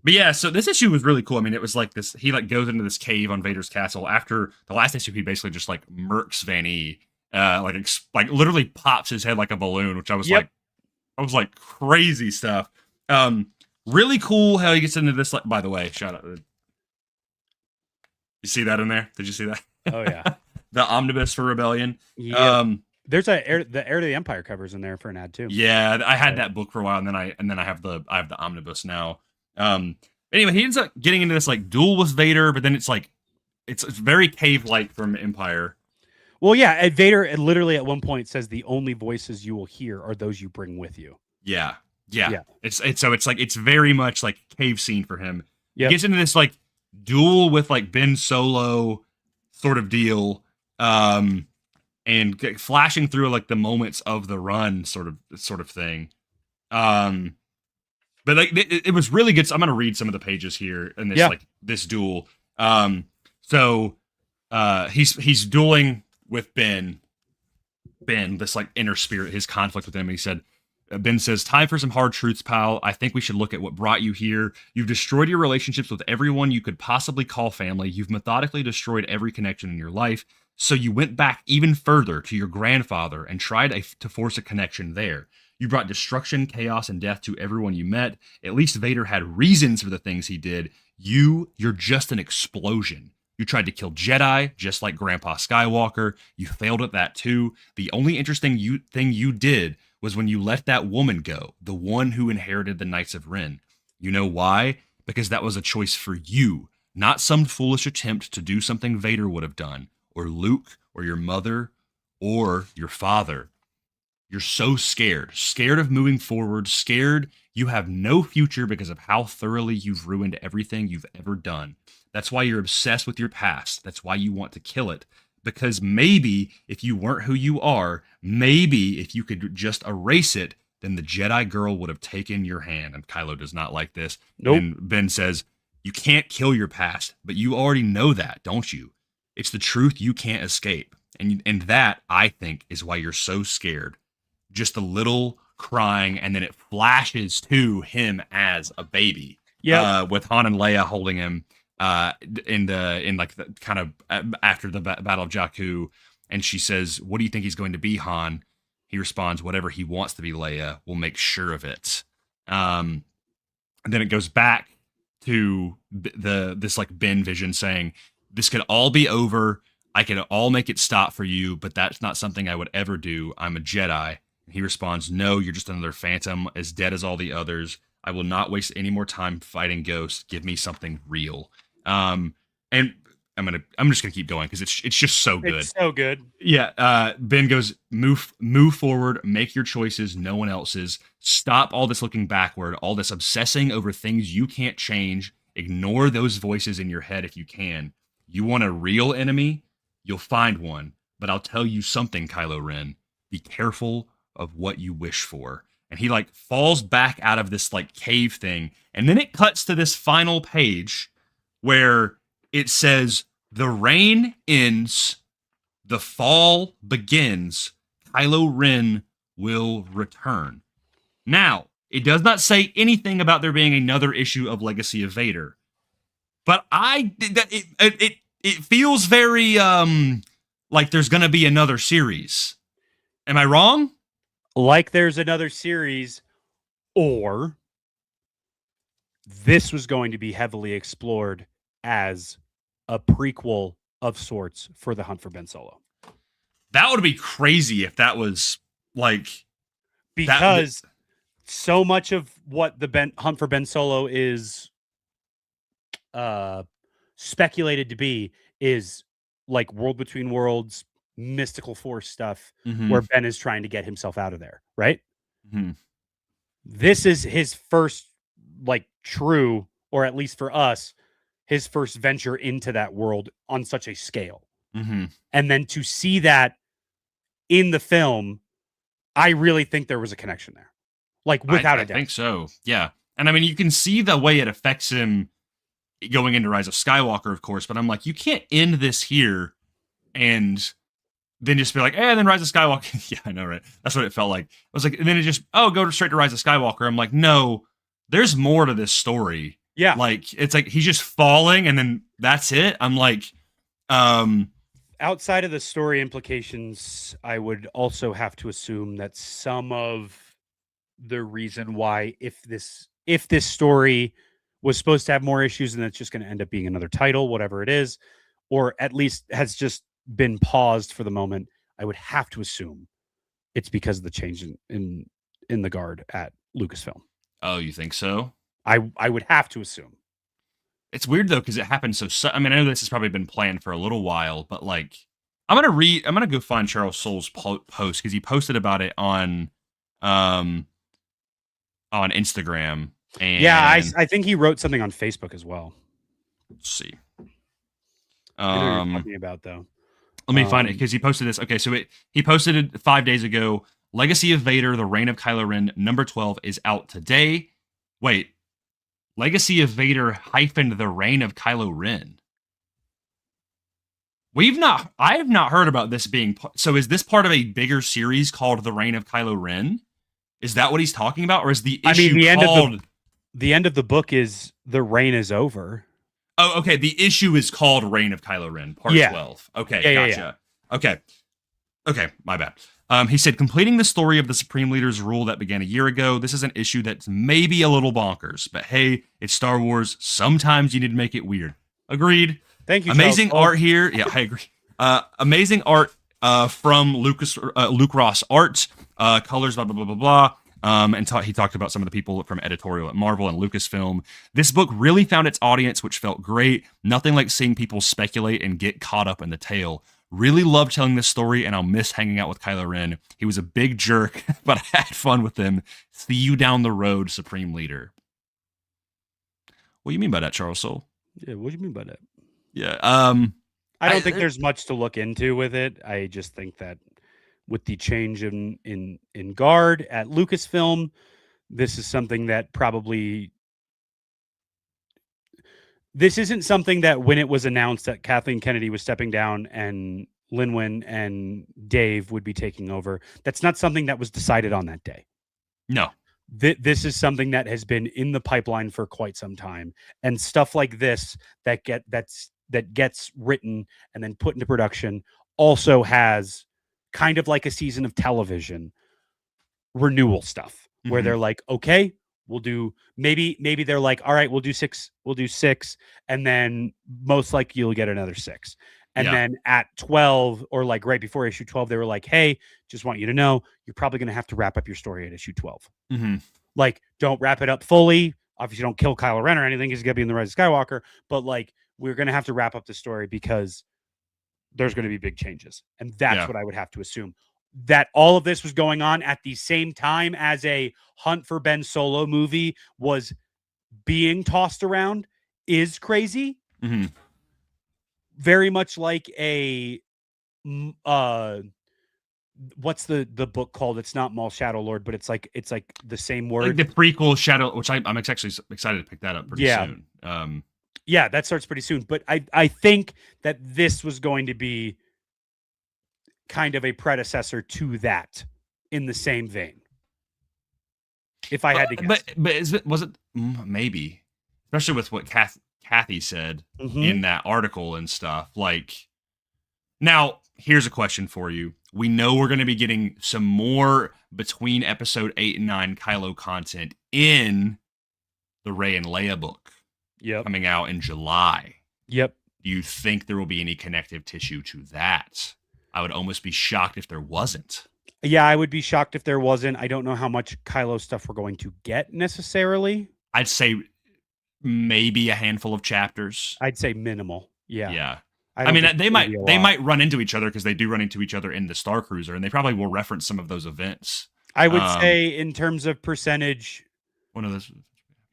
But yeah, so this issue was really cool. I mean, it was like this. He like goes into this cave on Vader's castle after the last issue. He basically just like murks Van E. Like literally pops his head like a balloon, which I was like crazy stuff. Really cool how he gets into this. Like, by the way, shout out. You see that in there? Did you see that?
Oh yeah.
The omnibus for Rebellion.
Yeah. There's the Heir to the Empire covers in there for an ad too.
Yeah, I had that book for a while, and then I have the omnibus now. Anyway, he ends up getting into this like duel with Vader, but then it's like it's very cave-like from Empire.
Well, yeah, and Vader literally at one point says the only voices you will hear are those you bring with you.
Yeah.
Yeah.
It's very much like cave scene for him.
Yep.
He gets into this like duel with like Ben Solo sort of deal, and flashing through like the moments of the run sort of thing. But like it was really good. So I'm gonna read some of the pages here in this this duel. So he's dueling with Ben, this like inner spirit, his conflict with him. And he said, Ben says, "Time for some hard truths, pal. I think we should look at what brought you here. You've destroyed your relationships with everyone you could possibly call family. You've methodically destroyed every connection in your life. So you went back even further to your grandfather and tried to force a connection there. You brought destruction, chaos, and death to everyone you met. At least Vader had reasons for the things he did. You're just an explosion. You tried to kill Jedi, just like Grandpa Skywalker. You failed at that too. The only interesting thing you did was when you let that woman go, the one who inherited the Knights of Ren. You know why? Because that was a choice for you, not some foolish attempt to do something Vader would have done, or Luke, or your mother, or your father. You're so scared of moving forward, scared you have no future because of how thoroughly you've ruined everything you've ever done. That's why you're obsessed with your past. That's why you want to kill it. Because maybe if you weren't who you are, maybe if you could just erase it, then the Jedi girl would have taken your hand." And Kylo does not like this.
Nope.
And Ben says, "You can't kill your past, but you already know that, don't you? It's the truth you can't escape. And that, I think, is why you're so scared." Just a little crying, and then it flashes to him as a baby.
Yeah.
With Han and Leia holding him in the kind of after the Battle of Jakku, and she says, "What do you think he's going to be, Han?" He responds, "Whatever he wants to be, Leia. We'll make sure of it." And then it goes back to this like Ben vision saying, "This could all be over. I could all make it stop for you, but that's not something I would ever do. I'm a Jedi." And he responds, "No, you're just another phantom, as dead as all the others. I will not waste any more time fighting ghosts. Give me something real." And I'm just gonna keep going because it's just so good.
It's so good.
Yeah. Ben goes, move forward, make your choices, no one else's. Stop all this looking backward, all this obsessing over things you can't change. Ignore those voices in your head if you can. You want a real enemy? You'll find one. But I'll tell you something, Kylo Ren. Be careful of what you wish for. And he like falls back out of this like cave thing. And then it cuts to this final page where it says, "The reign ends, the fall begins, Kylo Ren will return." Now, it does not say anything about there being another issue of Legacy of Vader. But it feels very like there's going to be another series. Am I wrong?
Like there's another series, or this was going to be heavily explored as a prequel of sorts for the Hunt for Ben Solo.
That would be crazy if that was like,
because so much of what the Hunt for Ben Solo is speculated to be is like World Between Worlds, mystical force stuff, where Ben is trying to get himself out of there, right?
Mm-hmm.
This is his first like true, or at least for us, his first venture into that world on such a scale.
Mm-hmm.
And then to see that in the film, I really think there was a connection there. Like, without a doubt.
I think so. Yeah. And I mean, you can see the way it affects him going into Rise of Skywalker, of course, but I'm like, you can't end this here and then just be like, then Rise of Skywalker. Yeah, I know, right? That's what it felt like. I was like, and then it just, go straight to Rise of Skywalker. I'm like, no, there's more to this story.
Yeah.
Like, it's like he's just falling and then that's it. I'm like,
outside of the story implications, I would also have to assume that some of the reason why, if this story was supposed to have more issues and it's just going to end up being another title, whatever it is, or at least has just been paused for the moment, I would have to assume it's because of the change in the guard at Lucasfilm.
Oh, you think so?
I would have to assume.
It's weird though, because it happened so. I mean, I know this has probably been planned for a little while, but like, I'm gonna go find Charles Soule's post because he posted about it on Instagram. And
yeah, I think he wrote something on Facebook as well.
Let's see.
I know what you're talking about though.
Let me find it because he posted this. Okay, so he posted it 5 days ago. Legacy of Vader: The Reign of Kylo Ren, number 12 is out today. Wait, Legacy of Vader - The Reign of Kylo Ren. I have not heard about this being. So is this part of a bigger series called The Reign of Kylo Ren? Is that what he's talking about, or is the issue
the end of the book is the reign is over?
Oh, okay. The issue is called Reign of Kylo Ren, part 12. Okay, gotcha. Yeah. Okay, my bad. He said, completing the story of the Supreme Leader's rule that began a year ago. This is an issue that's maybe a little bonkers, but hey, it's Star Wars. Sometimes you need to make it weird. Agreed.
Thank you.
Amazing
Charles.
art here. Yeah, I agree. Amazing art from Luke Ross Art. Colors, blah, blah, blah, blah, blah. And he talked about some of the people from editorial at Marvel and Lucasfilm. This book really found its audience, which felt great. Nothing like seeing people speculate and get caught up in the tale. Really loved telling this story, and I'll miss hanging out with Kylo Ren. He was a big jerk, but I had fun with him. See you down the road, Supreme Leader. What do you mean by that, Charles Soule?
Yeah, what do you mean by that?
Yeah.
I don't think there's much to look into with it. I just think that with the change in guard at Lucasfilm, this is something that probably. This isn't something that when it was announced that Kathleen Kennedy was stepping down and Lin-Wen and Dave would be taking over, that's not something that was decided on that day.
No.
This is something that has been in the pipeline for quite some time. And stuff like this that gets written and then put into production also has kind of like a season of television renewal stuff where they're like, okay, we'll do maybe they're like, all right, we'll do six. And then most likely you'll get another 6. And then at 12 or like right before issue 12, they were like, hey, just want you to know, you're probably going to have to wrap up your story at issue 12. Like, don't wrap it up fully. Obviously don't kill Kylo Ren or anything. He's going to be in the Rise of Skywalker, but like, we're going to have to wrap up the story because there's going to be big changes. And that's what I would have to assume. That all of this was going on at the same time as a Hunt for Ben Solo movie was being tossed around is crazy. Very much like a what's the book called? It's not Maul Shadow Lord, but it's like the same word.
Like the prequel Shadow, which I'm actually excited to pick that up pretty soon.
Yeah, that starts pretty soon. But I think that this was going to be kind of a predecessor to that in the same vein. If I had to guess.
But was it maybe, especially with what Kathy said in that article and stuff. Like, now here's a question for you. We know we're going to be getting some more between episode 8 and 9 Kylo content in the Rey and Leia book. Coming out in July. Do you think there will be any connective tissue to that? I would almost be shocked if there wasn't.
Yeah, I would be shocked if there wasn't. I don't know how much Kylo stuff we're going to get necessarily.
I'd say maybe a handful of chapters.
I'd say minimal. Yeah.
I mean, they might run into each other because they do run into each other in the Star Cruiser, and they probably will reference some of those events.
I would say in terms of percentage,
one of those.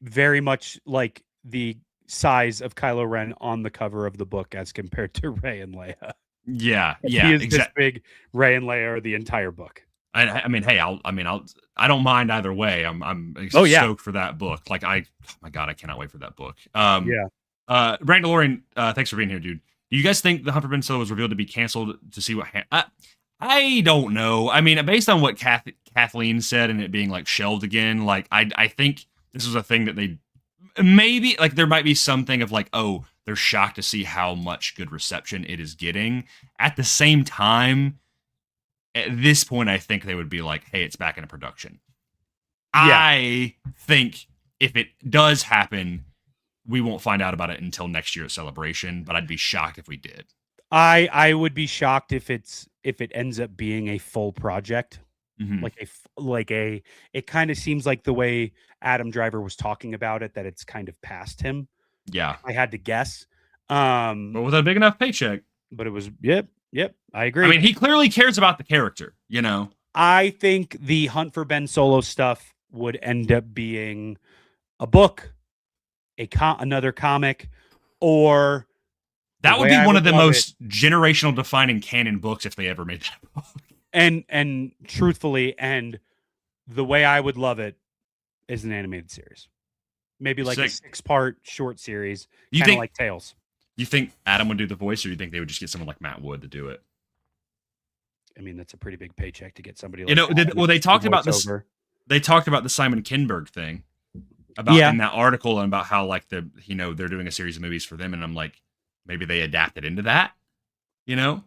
very much like the size of Kylo Ren on the cover of the book as compared to Rey and Leia.
Yeah,
He
yeah,
is this
exactly.
big. Rey and Leia are the entire book.
I mean, hey, I don't mind either way. I'm
Oh, yeah.
stoked for that book. Like, oh my god, I cannot wait for that book.
Yeah.
Brandalorian, thanks for being here, dude. Do you guys think the Hunt for Ben Solo was revealed to be canceled to see what? I don't know. I mean, based on what Kathleen said and it being like shelved again, like I think this was a thing that they maybe like there might be something of like, oh, they're shocked to see how much good reception it is getting. At the same time, at this point, I think they would be like, hey, it's back into production.
Yeah.
I think if it does happen, we won't find out about it until next year at Celebration, but I'd be shocked if we did.
I would be shocked if it ends up being a full project.
Mhm.
It kind of seems like the way Adam Driver was talking about it, that it's kind of past him.
Yeah.
I had to guess.
But with a big enough paycheck.
But it was, yep, I agree.
I mean, he clearly cares about the character, you know?
I think the Hunt for Ben Solo stuff would end up being a book, another comic, or
That would be one of the most generational defining canon books if they ever made that book.
And truthfully, and the way I would love it is an animated series. Maybe like a 6-part short series, kind of like Tales.
You think Adam would do the voice, or you think they would just get someone like Matt Wood to do it?
I mean, that's a pretty big paycheck to get somebody.
They talked about this. They talked about the Simon Kinberg thing about in that article and about how like they're doing a series of movies for them, and I'm like, maybe they adapted into that, you know?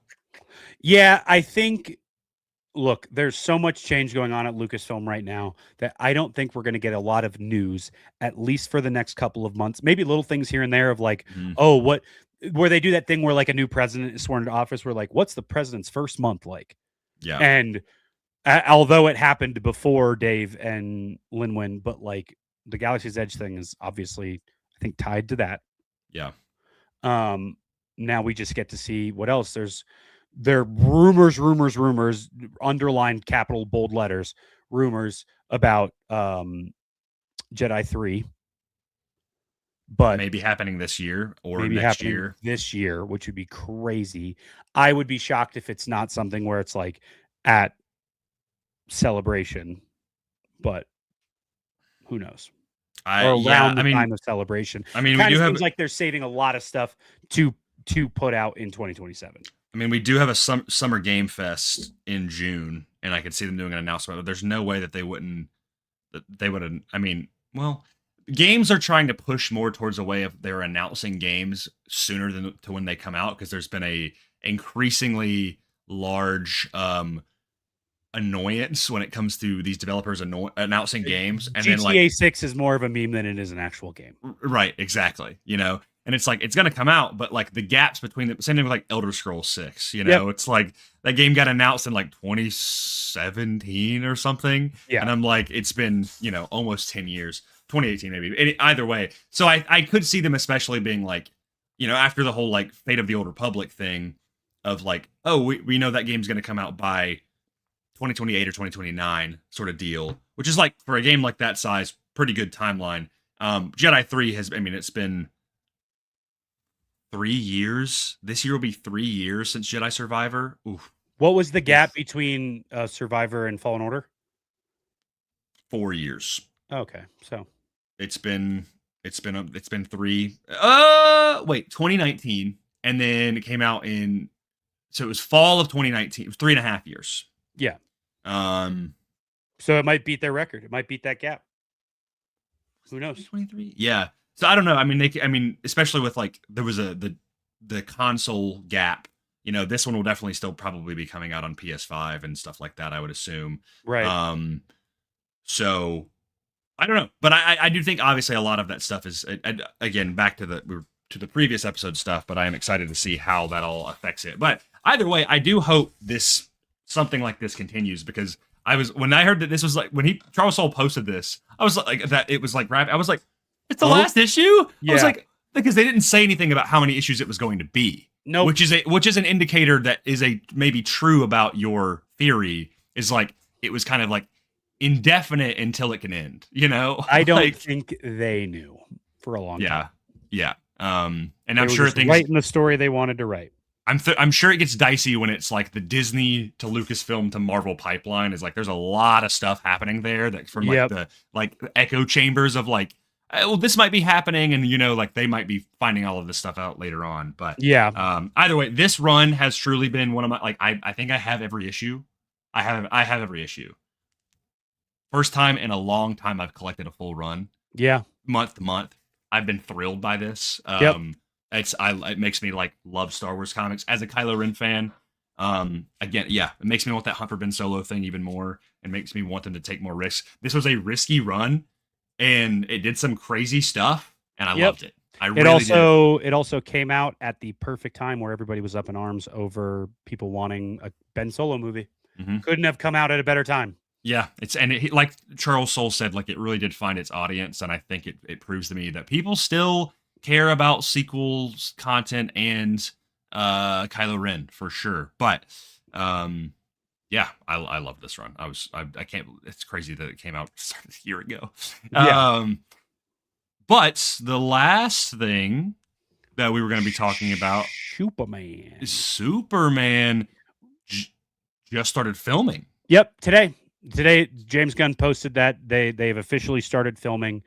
Yeah, I think. Look, there's so much change going on at Lucasfilm right now that I don't think we're going to get a lot of news, at least for the next couple of months. Maybe little things here and there of like, where they do that thing where like a new president is sworn into office. Where like, what's the president's first month like?
Yeah.
And although it happened before Dave and Linwin, but like the Galaxy's Edge thing is obviously, I think, tied to that.
Yeah.
Now we just get to see what else. There are rumors, underlined capital bold letters, rumors about Jedi 3. But
maybe happening this year or next year.
This year, which would be crazy. I would be shocked if it's not something where it's like at Celebration, but who knows? Or around the time of Celebration.
I mean,
it seems like they're saving a lot of stuff to put out in 2027.
I mean, we do have a summer game fest in June, and I could see them doing an announcement. But there's no way that they wouldn't. I mean, well, games are trying to push more towards a way of they're announcing games sooner than to when they come out, because there's been a increasingly large annoyance when it comes to these developers announcing games. And
GTA
then like
6 is more of a meme than it is an actual game.
Right, exactly. You know, and it's like it's gonna come out, but like the gaps between the same thing with like Elder Scrolls 6. You know, It's like that game got announced in like 2017 or something.
Yeah,
and I'm like, it's been almost 10 years. 2018 maybe. Either way, so I could see them especially being like, after the whole like Fate of the Old Republic thing of like, oh, we know that game's gonna come out by 2028 or 2029 sort of deal, which is like for a game like that size, pretty good timeline. Jedi 3 it's been 3 years. This year will be 3 years since Jedi Survivor. Oof.
What was the gap between Survivor and Fallen Order?
4 years.
Okay, so
it's been 3. 2019, and then it came out so it was fall of 2019. It was 3.5 years.
Yeah.
So
it might beat their record. It might beat that gap. Who knows?
23. Yeah. So I don't know. I mean, especially with like there was the console gap. This one will definitely still probably be coming out on PS5 and stuff like that, I would assume.
Right.
So I don't know, but I do think obviously a lot of that stuff is again back to the previous episode stuff. But I am excited to see how that all affects it. But either way, I do hope something like this continues, because when I heard that this was like when Charles Soule posted this, I was like that it was like I was like, it's the last issue.
Yeah.
I was like, because they didn't say anything about how many issues it was going to be.
No,
which is an indicator that is maybe true about your theory. Is like it was kind of like indefinite until it can end. You know,
I don't
Like,
think they knew for a long time.
yeah. And
They
I'm
were
sure
just
things.
writing the story they wanted to write.
I'm sure it gets dicey when it's like the Disney to Lucasfilm to Marvel pipeline is like there's a lot of stuff happening there that from like
Yep.
the echo chambers of like well this might be happening and like they might be finding all of this stuff out later on. But
Yeah.
either way, this run has truly been one of my like I think I have every issue. I have every issue. First time in a long time I've collected a full run.
Yeah.
Month to month. I've been thrilled by this.
Yep.
It makes me like love Star Wars comics as a Kylo Ren fan. Again, yeah, it makes me want that Hunt for Ben Solo thing even more. It makes me want them to take more risks. This was a risky run, and it did some crazy stuff, and I loved it.
It also came out at the perfect time where everybody was up in arms over people wanting a Ben Solo movie.
Mhm.
Couldn't have come out at a better time.
Yeah, like Charles Soule said, like it really did find its audience, and I think it proves to me that people still care about sequels content and Kylo Ren for sure. But yeah, I love this run. I can't. It's crazy that it came out a year ago.
Yeah.
But the last thing that we were going to be talking about
Superman.
is Superman just started filming.
Yep, today James Gunn posted that they've officially started filming.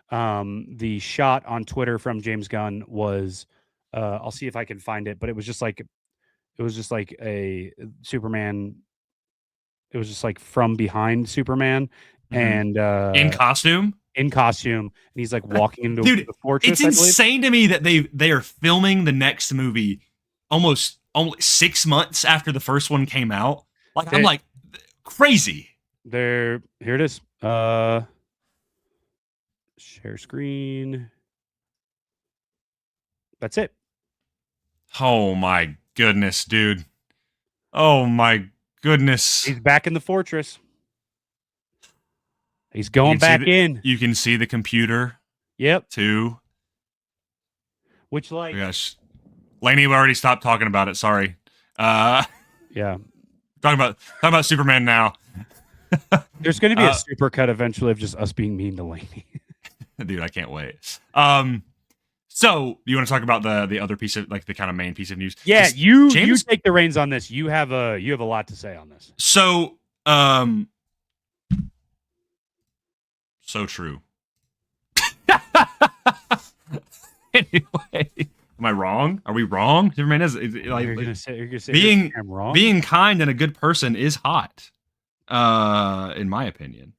The shot on Twitter from James Gunn was I'll see if I can find it, but it was just like a Superman. It was just like from behind Superman and
in costume.
In costume, and he's like walking into
Dude,
the fortress.
It's insane to me that they are filming the next movie almost 6 months after the first one came out. Like I'm like crazy.
Here it is. Share screen. That's it.
Oh my goodness, dude. Oh my goodness.
He's back in the fortress. He's going back in.
You can see the computer.
Yep.
Too.
Which like
oh gosh. Lainey, we already stopped talking about it. Sorry.
Yeah.
Talking about Superman now.
There's going to be a super cut eventually of just us being mean to Lainey.
Dude, I can't wait. So you want to talk about the other piece of like the kind of main piece of news?
Yeah, you take the reins on this. You have a lot to say on this.
So so true. Anyway, am I wrong? Are we wrong? Superman is like
you're gonna say I'm wrong.
Being kind and a good person is hot, in my opinion.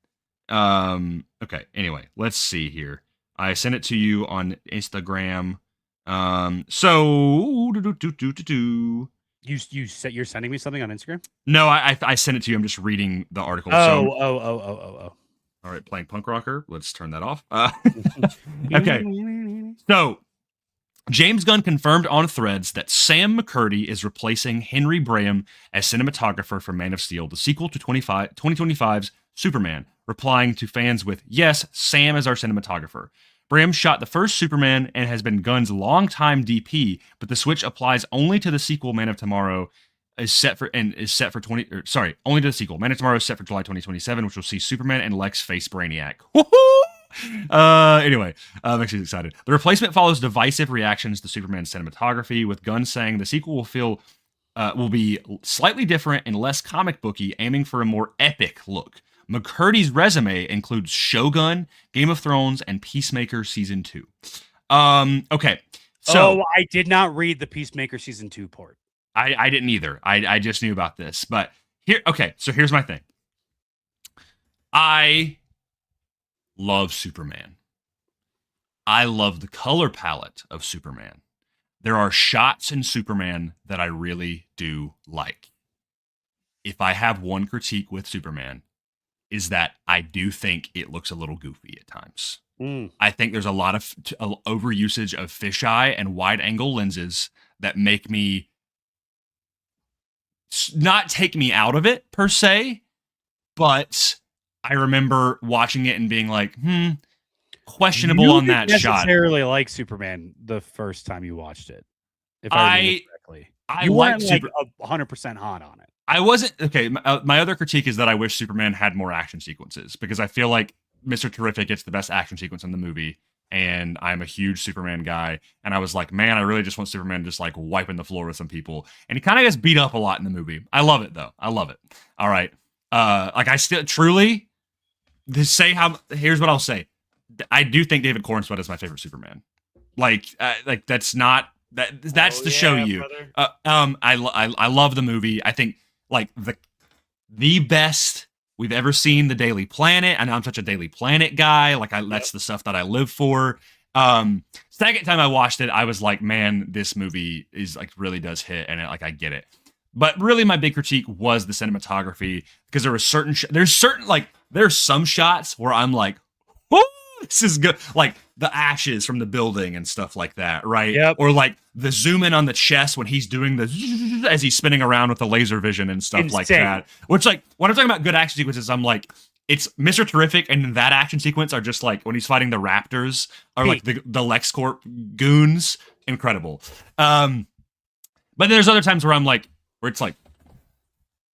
Okay. Anyway, let's see here. I sent it to you on Instagram. So
you're sending me something on Instagram?
No, I sent it to you. I'm just reading the article.
Oh.
All right, playing punk rocker. Let's turn that off. Okay. So, James Gunn confirmed on Threads that Sam McCurdy is replacing Henry Braham as cinematographer for Man of Steel, the sequel to 2025's Superman, replying to fans with, "Yes, Sam is our cinematographer. Braham shot the first Superman and has been Gunn's longtime DP, but the switch applies only to the sequel Man of Tomorrow only to the sequel. Man of Tomorrow is set for July 2027, which will see Superman and Lex face Brainiac." Woohoo! Anyway, makes me excited. The replacement follows divisive reactions to Superman's cinematography, with Gunn saying the sequel will be slightly different and less comic booky, aiming for a more epic look. McCurdy's resume includes Shogun, Game of Thrones, and Peacemaker Season 2. Okay. So
I did not read the Peacemaker Season 2 part.
I didn't either. I just knew about this. But so here's my thing. I love Superman. I love the color palette of Superman. There are shots in Superman that I really do like. If I have one critique with Superman, is that I do think it looks a little goofy at times. I think there's a lot of overusage of fisheye and wide angle lenses that make me not take me out of it per se, but I remember watching it and being like, questionable on that shot.
You necessarily like Superman the first time you watched it. If I remember correctly. You weren't like 100% hot on it.
I wasn't okay. My other critique is that I wish Superman had more action sequences because I feel like Mr. Terrific gets the best action sequence in the movie, and I'm a huge Superman guy. And I was like, man, I really just want Superman just like wiping the floor with some people. And he kind of gets beat up a lot in the movie. I love it though. I love it. All right. Like I still truly to say how. Here's what I'll say. I do think David Cornsweet is my favorite Superman. Like that's not that's to show you. I love the movie. I think like the best we've ever seen the Daily Planet. I know I'm such a Daily Planet guy. Like that's the stuff that I live for. Second time I watched it, I was like, man, this movie is like really does hit, and I get it. But really, my big critique was the cinematography because there was there's some shots where I'm like, whoo, this is good. Like the ashes from the building and stuff like that, right?
Yep.
Or like the zoom in on the chest when he's doing the as he's spinning around with the laser vision and stuff like that. Which like when I'm talking about good action sequences, I'm like, it's Mr. Terrific and that action sequence are just like when he's fighting the Raptors or like the LexCorp goons, incredible. But there's other times where I'm like, where it's like,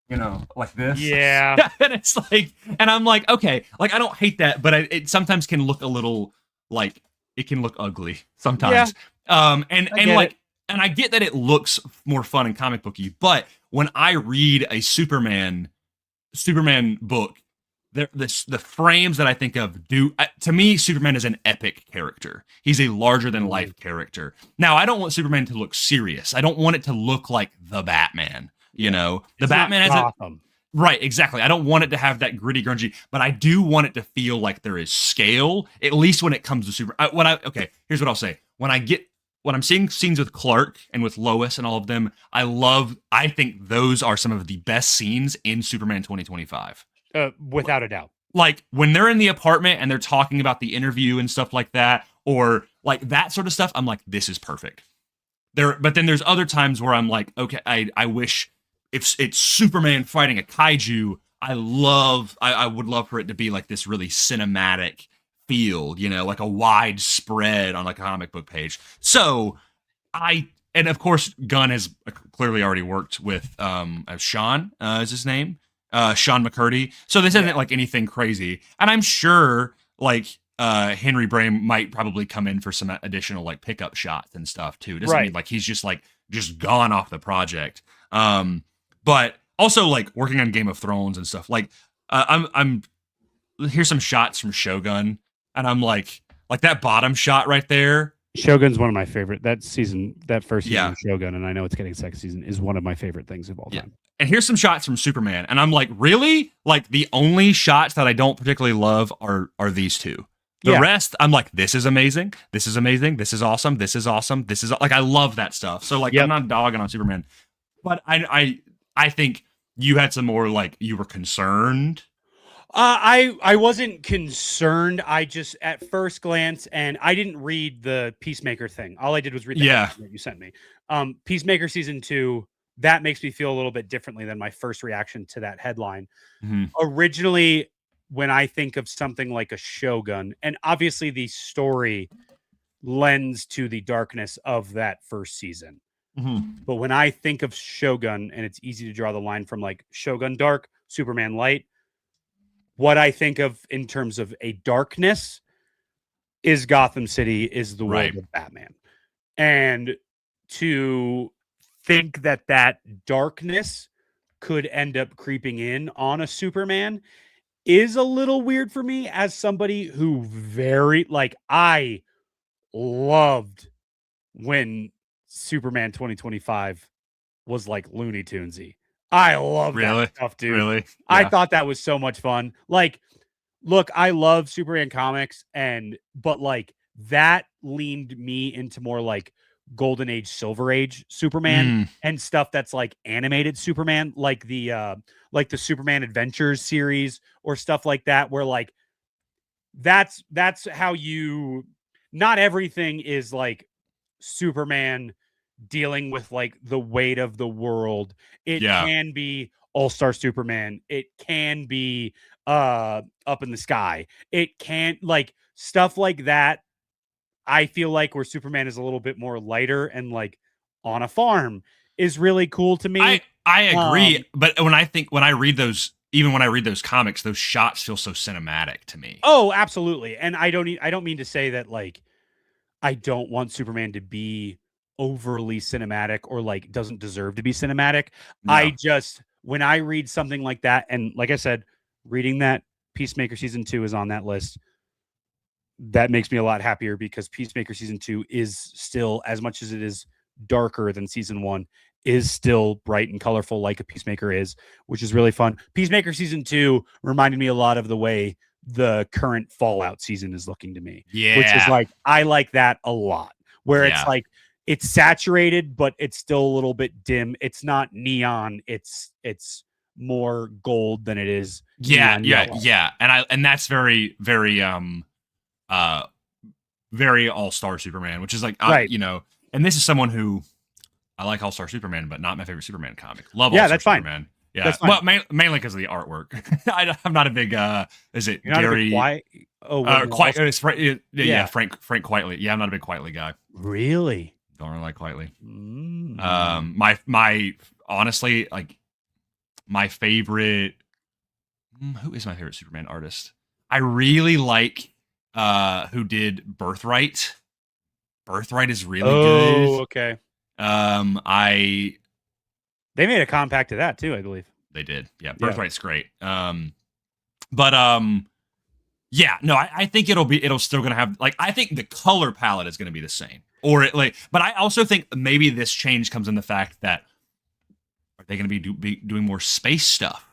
you know, like this.
Yeah.
And it's like, and I'm like, okay, like I don't hate that, but it sometimes can look a little like it can look ugly sometimes. Yeah. And I get that it looks more fun and comic booky, but when I read a Superman book, the frames that I think of to me, Superman is an epic character. He's a larger than life character. Now, I don't want Superman to look serious. I don't want it to look like the Batman. You know, the Batman has Gotham. Right, exactly. I don't want it to have that gritty, grungy, but I do want it to feel like there is scale, at least when it comes to Super. Here's what I'll say. When I'm seeing scenes with Clark and with Lois and all of them, I think those are some of the best scenes in Superman 2025.
Without a doubt.
Like when they're in the apartment and they're talking about the interview and stuff like that, or like that sort of stuff, I'm like, this is perfect. But then there's other times where I'm like, okay, I wish if it's Superman fighting a kaiju, I would love for it to be like this really cinematic feel, you know, like a wide spread on like a comic book page. So and of course Gunn has clearly already worked with Sean is his name. Sean McCurdy. So this isn't like anything crazy. And I'm sure like Henry Brame might probably come in for some additional like pickup shots and stuff too. Doesn't mean like he's just gone off the project. But also like working on Game of Thrones and stuff. Like I'm here's some shots from Shogun, and I'm like that bottom shot right there.
Shogun's one of my favorite. That first season of Shogun, and I know it's getting second season, is one of my favorite things of all time.
And here's some shots from Superman, and I'm like, really? Like the only shots that I don't particularly love are these two. The rest, I'm like, this is amazing. This is amazing. This is awesome. This is awesome. This is like I love that stuff. So like I'm not dogging on Superman, but I think you had some more like you were concerned.
I wasn't concerned. I just at first glance, and I didn't read the Peacemaker thing. All I did was read the that you sent me. Peacemaker season 2. That makes me feel a little bit differently than my first reaction to that headline. Mm-hmm. Originally, when I think of something like a Shogun, and obviously the story lends to the darkness of that first season. Mm-hmm. But when I think of Shogun, and it's easy to draw the line from like Shogun Dark, Superman Light, what I think of in terms of a darkness is Gotham City, is the world of Batman. And to think that darkness could end up creeping in on a Superman is a little weird for me as somebody who I loved when Superman 2025 was like Looney Tunesy. I love that stuff, dude.
Really? Yeah.
I thought that was so much fun. Like, look, I love Superman comics, but like that leaned me into more like Golden Age, Silver Age Superman and stuff that's like animated Superman, like the Superman Adventures series or stuff like that, where like that's how not everything is like Superman dealing with like the weight of the world. It can be All-Star Superman. It can be Up in the Sky. It can like stuff like that. I feel like where Superman is a little bit more lighter and like on a farm is really cool to me.
I agree, but when I read those, even when I read those comics, those shots feel so cinematic to me.
Oh, absolutely. And I don't mean to say that like I don't want Superman to be overly cinematic or like doesn't deserve to be cinematic.
No.
I just when I read something like that, and like I said, reading that Peacemaker season 2 is on that list. That makes me a lot happier because Peacemaker season 2 is still, as much as it is darker than season 1, is still bright and colorful like a Peacemaker is, which is really fun. Peacemaker season 2 reminded me a lot of the way the current Fallout season is looking to me.
Yeah.
Which is like, I like that a lot, where it's like, it's saturated, but it's still a little bit dim. It's not neon. It's more gold than it is.
Yeah. And that's very, very, very all-star Superman, which is like,
right.
And this is someone who I like All-Star Superman, but not my favorite Superman comic. Love
yeah,
All-Star
that's
Superman.
Fine.
Yeah,
that's fine.
Well, mainly because of the artwork. I'm not a big. Is it Gary?
Frank
Quietly. Yeah, I'm not a big Quietly guy.
Really?
Don't really like Quietly.
Mm.
My honestly, like my favorite. Who is my favorite Superman artist? I really like who did Birthright. Birthright is really good.
Oh, okay. They made a compact of that too, I believe.
They did. Yeah, Birthright's great. I think it'll still gonna have like I think the color palette is gonna be the same. But I also think maybe this change comes in the fact that are they gonna be doing more space stuff?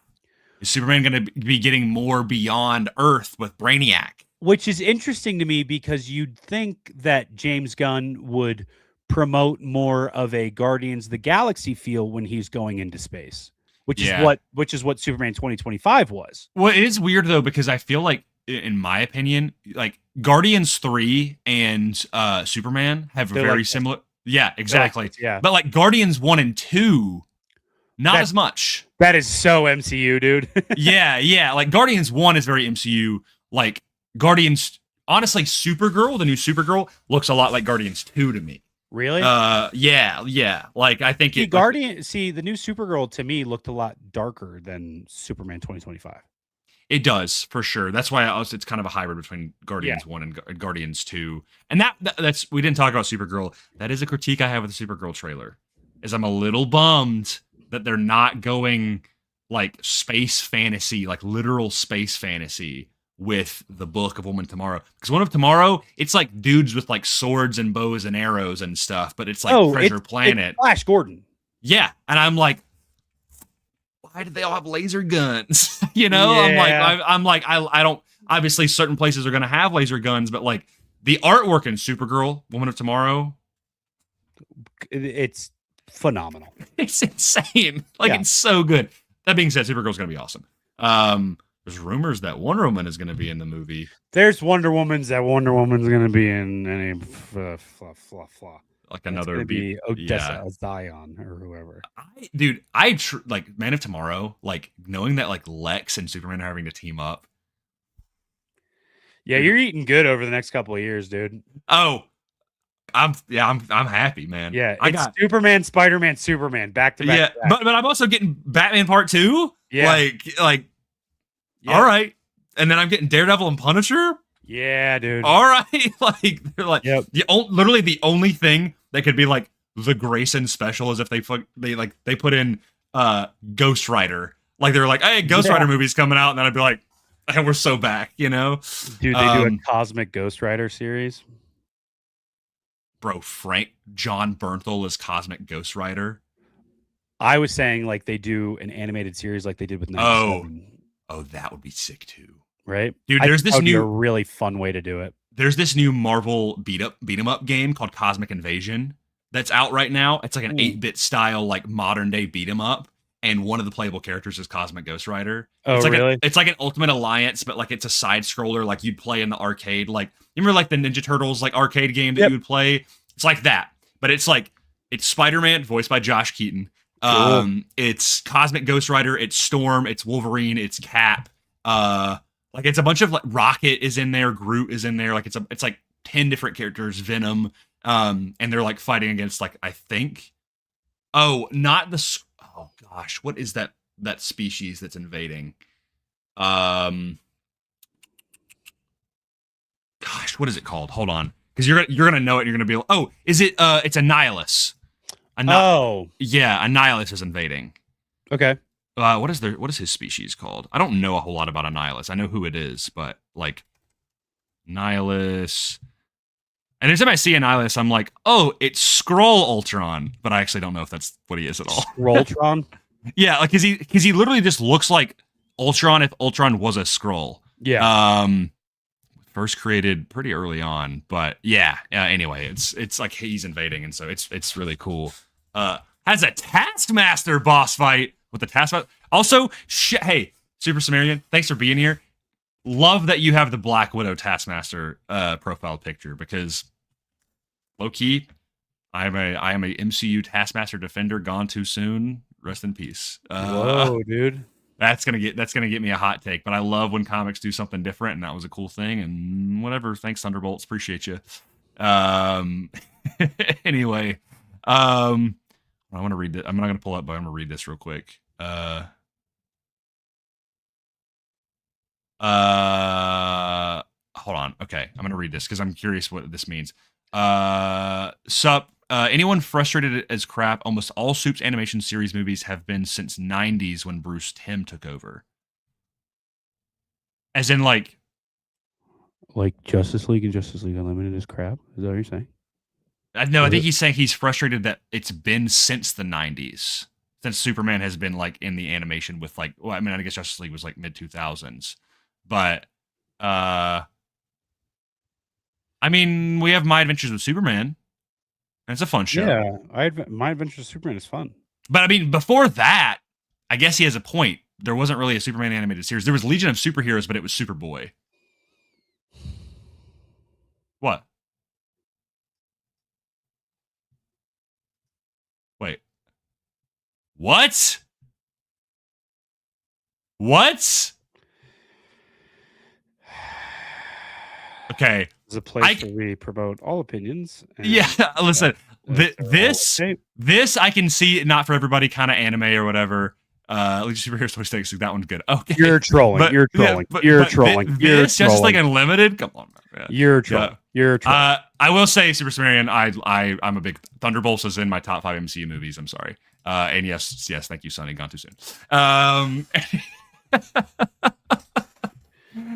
Is Superman gonna be getting more beyond Earth with Brainiac?
Which is interesting to me because you'd think that James Gunn would promote more of a Guardians of the Galaxy feel when he's going into space, which is what Superman 2025 was.
Well, it is weird though because I feel like, in my opinion, like Guardians 3 and Superman have very like similar. Yeah, exactly.
Like yeah,
but like Guardians 1 and 2, not as much.
That is so MCU, dude.
yeah. Like Guardians 1 is very MCU. Like Guardians, honestly, Supergirl, the new Supergirl, looks a lot like Guardians 2 to me.
Really?
Yeah. Like I think
the new Supergirl to me looked a lot darker than Superman 2025.
It does for sure. That's why it's kind of a hybrid between Guardians 1 and Guardians 2. And that's we didn't talk about Supergirl. That is a critique I have with the Supergirl trailer. Is I'm a little bummed that they're not going like space fantasy, like literal space fantasy with the book of Woman of Tomorrow. Because Woman of Tomorrow, it's like dudes with like swords and bows and arrows and stuff, but it's like Treasure Planet.
It's Flash Gordon.
Yeah. And I'm like, why did they all have laser guns?
Yeah.
I'm like, I don't, obviously certain places are going to have laser guns, but like the artwork in Supergirl, Woman of Tomorrow,
it's phenomenal.
It's insane. It's so good. That being said, Supergirl's going to be awesome. There's rumors that Wonder Woman is going to be in the movie.
There's Wonder Woman's going to be in any
like another
Odessa Zion or whoever.
Like Man of Tomorrow, like knowing that like Lex and Superman are having to team up.
Yeah, you're eating good over the next couple of years, dude.
Oh, I'm happy, man.
Yeah, I got Superman, Spider-Man, Superman back to back.
Yeah, but I'm also getting Batman Part 2.
Yeah,
like. Yep. All right, and then I'm getting Daredevil and Punisher.
Yeah, dude.
All right, like they're like literally the only thing that could be like the Grayson special is if they put in Ghost Rider. Like they're like, hey, Ghost Rider movie's coming out, and then I'd be like, and we're so back,
Dude, they do a Cosmic Ghost Rider series.
Bro, John Bernthal is Cosmic Ghost Rider.
I was saying like they do an animated series like they did with 97.
Oh, that would be sick too,
right,
dude? There's this new,
a really fun way to do it.
There's this new Marvel beat 'em up game called Cosmic Invasion that's out right now. It's like an 8-bit style, like modern day beat 'em up, and one of the playable characters is Cosmic Ghost Rider.
Oh,
it's like
really?
It's like an Ultimate Alliance, but like it's a side scroller, like you'd play in the arcade. Like you remember like the Ninja Turtles like arcade game that you would play? It's like that, but it's Spider-Man voiced by Josh Keaton.
Cool.
It's Cosmic Ghost Rider, it's Storm, it's Wolverine, it's Cap. Like it's a bunch of like Rocket is in there, Groot is in there. Like it's like 10 different characters, Venom. And they're like fighting against like I think. Oh, not the. oh gosh, what is that species that's invading? Gosh, what is it called? Hold on, because you're gonna know it. You're gonna be like, oh, is it? It's a Nihilus. Yeah, a Nihilus is invading.
Okay.
What is his species called? I don't know a whole lot about a Nihilus. I know who it is, but like Nihilus. And every time I see a Nihilus, I'm like, oh, it's Skrull Ultron, but I actually don't know if that's what he is at all.
Rolltron?
Yeah, like because he literally just looks like Ultron if Ultron was a Skrull.
Yeah.
First created pretty early on, but yeah. Anyway, it's like he's invading, and so it's really cool. Has a Taskmaster boss fight with the Taskmaster. Also, hey, Super Sumerian, thanks for being here. Love that you have the Black Widow Taskmaster profile picture, because low key, I am a MCU Taskmaster defender gone too soon. Rest in peace.
Whoa, dude.
That's gonna get me a hot take, but I love when comics do something different, and that was a cool thing. And whatever, thanks Thunderbolts, appreciate you. Anyway, I want to read it. I'm not gonna pull up, but I'm gonna read this real quick. Hold on. Okay, I'm gonna read this because I'm curious what this means. Anyone frustrated as crap? Almost all Soup's animation series movies have been since '90s when Bruce Timm took over. As in, like
Justice League and Justice League Unlimited is crap? Is that what you're saying?
No, I think he's saying he's frustrated that it's been since the '90s, since Superman has been like in the animation with like. Well, I mean, I guess Justice League was like mid 2000s, but I mean, we have My Adventures with Superman. And it's a fun show.
Yeah, My Adventures with Superman is fun.
But I mean, before that, I guess he has a point. There wasn't really a Superman animated series. There was Legion of Superheroes, but it was Superboy. What? Wait. What? What? Okay.
It's a place where we promote all opinions.
Yeah, listen. This I can see, not for everybody, kind of anime or whatever. Legion of Superheroes 26, that one's good. Okay,
you're trolling. You're trolling. You're trolling.
This Justice League Unlimited. Come on, man.
You're trolling. You're trolling.
I will say, Super Sumerian. I'm a big Thunderbolts is in my top 5 MCU movies. I'm sorry. And yes, thank you, Sonny. Gone too soon.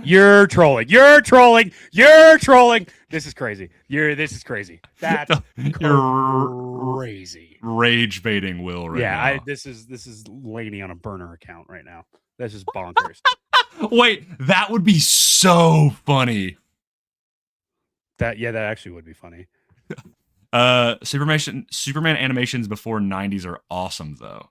You're trolling. You're trolling. You're trolling. This is crazy. This is crazy. That's crazy.
Rage baiting Will right now.
This is Laney on a burner account right now. This is bonkers.
Wait, that would be so funny.
That actually would be funny.
Superman animations before '90s are awesome though.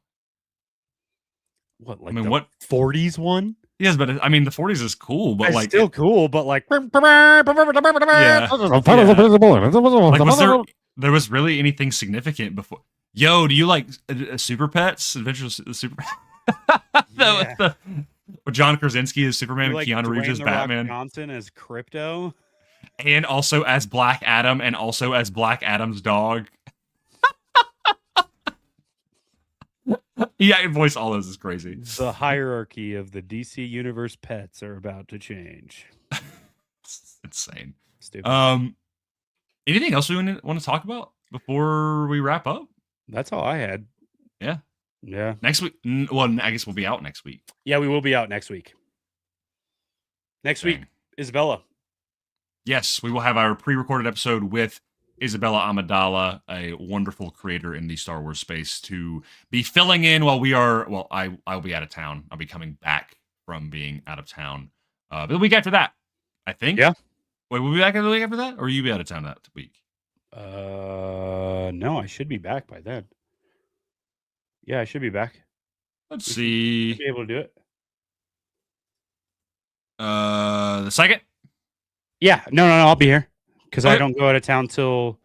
What? Like what 40s one?
Yes, but I mean the 40s is cool, but
it's still cool, but like
yeah. There was really anything significant before? Yo, do you like Super Pets? Adventures Super John Krasinski as Superman,
like
Keanu Reeves as Batman,
Johnson as Crypto,
and also as Black Adam, and also as Black Adam's dog. Yeah, voice all those is crazy.
The hierarchy of the DC Universe pets are about to change.
It's insane.
Stupid.
Anything else we want to talk about before we wrap up?
That's all I had.
Yeah.
Yeah.
Next week. Well, I guess we'll be out next week.
Yeah, we will be out next week. Next week, Isabella.
Yes, we will have our pre-recorded episode with Isabella Amidala, a wonderful creator in the Star Wars space, to be filling in while we are. Well, I'll be out of town. I'll be coming back from being out of town. But the week after that, I think.
Yeah.
Wait, we'll be back the week after that, or will you be out of town that week?
No, I should be back by then. Yeah, I should be back.
Let's see.
Should be able to do it.
The second.
Yeah, no, I'll be here because I don't go out of town till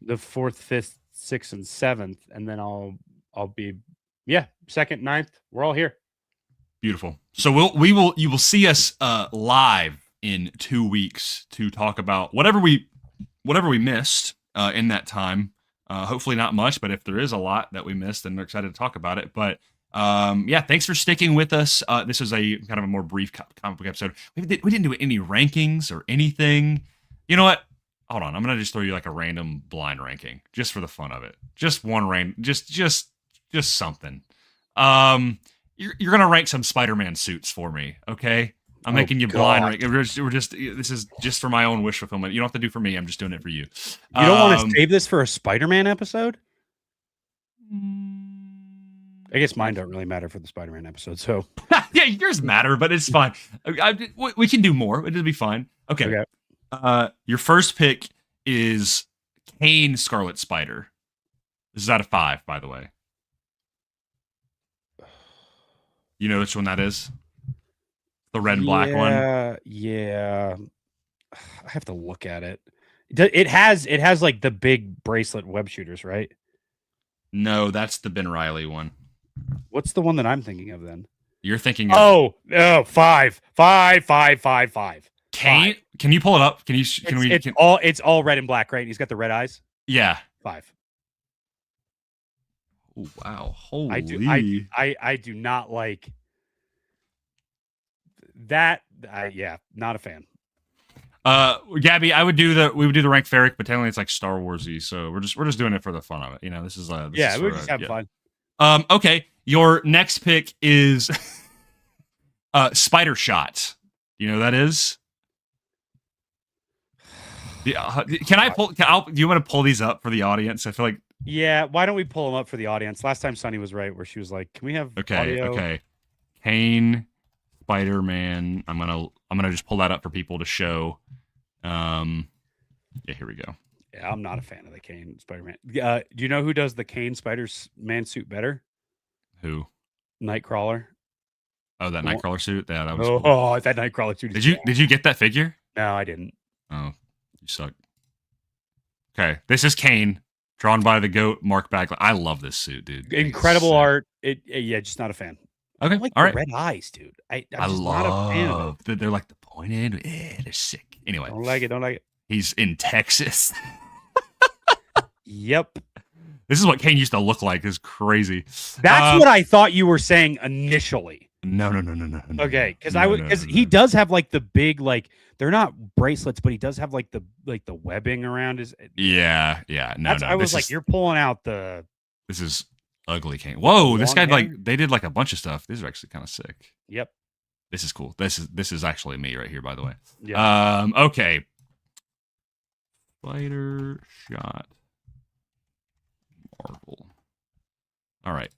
the 4th, 5th, 6th, and 7th, and then I'll be 2nd, 9th. We're all here.
Beautiful. So you will see us live in 2 weeks to talk about whatever we missed in that time. Hopefully not much, but if there is a lot that we missed, then we're excited to talk about it. But yeah, thanks for sticking with us. This was a kind of a more brief comic book episode. We didn't do any rankings or anything. You know what? Hold on, I'm gonna just throw you like a random blind ranking just for the fun of it. Just one just something. You're gonna rank some Spider-Man suits for me, okay? I'm making you blind rank. We're just this is just for my own wish fulfillment. You don't have to do for me. I'm just doing it for you.
You don't want to save this for a Spider-Man episode? I guess mine don't really matter for the Spider-Man episode. So
yeah, yours matter, but it's fine. We can do more. It'll be fine. Okay. Your first pick is Kane Scarlet Spider. This is out of 5, by the way. You know which one that is? The red and black one?
Yeah. I have to look at it. It has like the big bracelet web shooters, right?
No, that's the Ben Reilly one.
What's the one that I'm thinking of then?
You're thinking of...
Oh, 5.
Kane? Can you pull it up?
It's all red and black, right? He's got the red eyes.
Yeah.
5.
Oh, wow. Holy.
I do not like that. Yeah, not a fan.
Gabby, we would do the rank Ferric, but technically it's like Star Warsy, so we're just doing it for the fun of it. You know, this is
we're just having fun.
Okay. Your next pick is Spider Shot. You know who that is? Can I pull? Do you want to pull these up for the audience? I feel like.
Yeah, why don't we pull them up for the audience? Last time Sunny was right, where she was like, "Can we have audio?"
Okay. Kane, Spider-Man. I'm gonna just pull that up for people to show. Yeah, here we go.
Yeah, I'm not a fan of the Kane Spider-Man. Do you know who does the Kane Spider-Man suit better?
Who?
Nightcrawler.
Oh, that Nightcrawler suit. Yeah, that was. Cool.
Oh, that Nightcrawler suit.
Did you get that figure?
No, I didn't.
Oh, you suck. Okay, this is Kane, drawn by the GOAT Mark Bagley. I love this suit, dude.
Incredible art. Yeah, just not a fan.
Okay,
I like
all
the
right.
red eyes, dude. I'm just
love
not a fan of
it. They're like the pointed. Yeah, they're sick. Anyway,
don't like it.
He's in Texas.
Yep.
This is what Kane used to look like. It's crazy.
That's what I thought you were saying initially.
No.
Okay, because he does have like the big, like, they're not bracelets, but he does have like the webbing around his.
Yeah. No.
I was like, you're pulling out the.
This is ugly Kane. Whoa, this guy they did like a bunch of stuff. These are actually kind of sick.
Yep.
This is cool. This is actually me right here, by the way.
Yeah.
Okay. Spider Shot. Marvel. All right.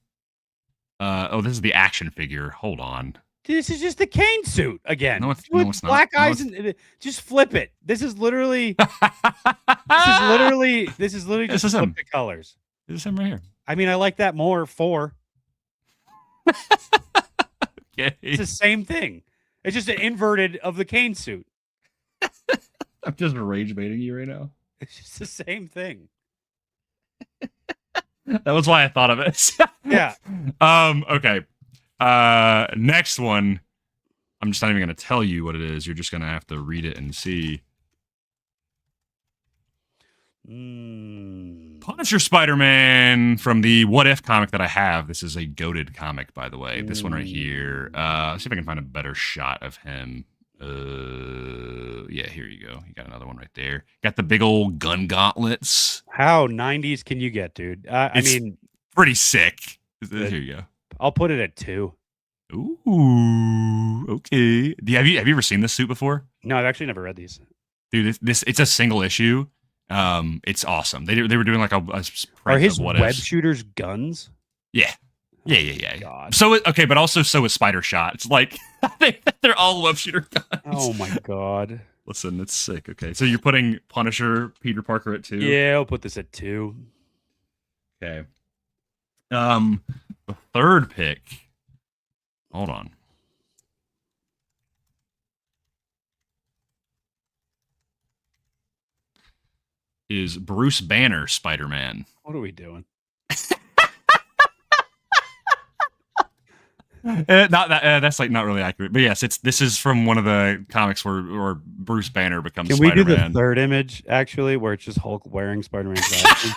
This is the action figure. Hold on.
This is just the Kane suit again.
No, it's not.
Black eyes and just flip it. This is literally. This is literally just flip the colors.
This is him right here.
I mean, I like that more. 4.
Okay.
It's the same thing. It's just an inverted of the Kane suit.
I'm just rage baiting you right now.
It's just the same thing.
That was why I thought of it.
Yeah.
Okay. Next one. I'm just not even going to tell you what it is. You're just going to have to read it and see. Punisher Spider-Man from the What If comic that I have. This is a goated comic, by the way. This one right here. Let's see if I can find a better shot of him. Yeah, here you go. You got another one right there. Got the big old gun gauntlets.
How 90s can you get, dude? I mean,
pretty sick. Here you go.
I'll put it at 2.
Ooh, okay. Have you ever seen this suit before?
No, I've actually never read these.
Dude, this it's a single issue. It's awesome. They were doing like a
Are his
web
shooters guns?
Yeah.
God.
So okay, but also so is Spider Shot. It's like they're all web shooter guns.
Oh my god.
Listen, it's sick. Okay, so you're putting Punisher, Peter Parker at 2.
Yeah, I'll put this at 2.
Okay. The third pick. Hold on. Is Bruce Banner Spider-Man.
What are we doing?
Not that that's like not really accurate, but yes, this is from one of the comics where Bruce Banner becomes.
Can we do the third image actually, where it's just Hulk wearing Spider-Man's costume?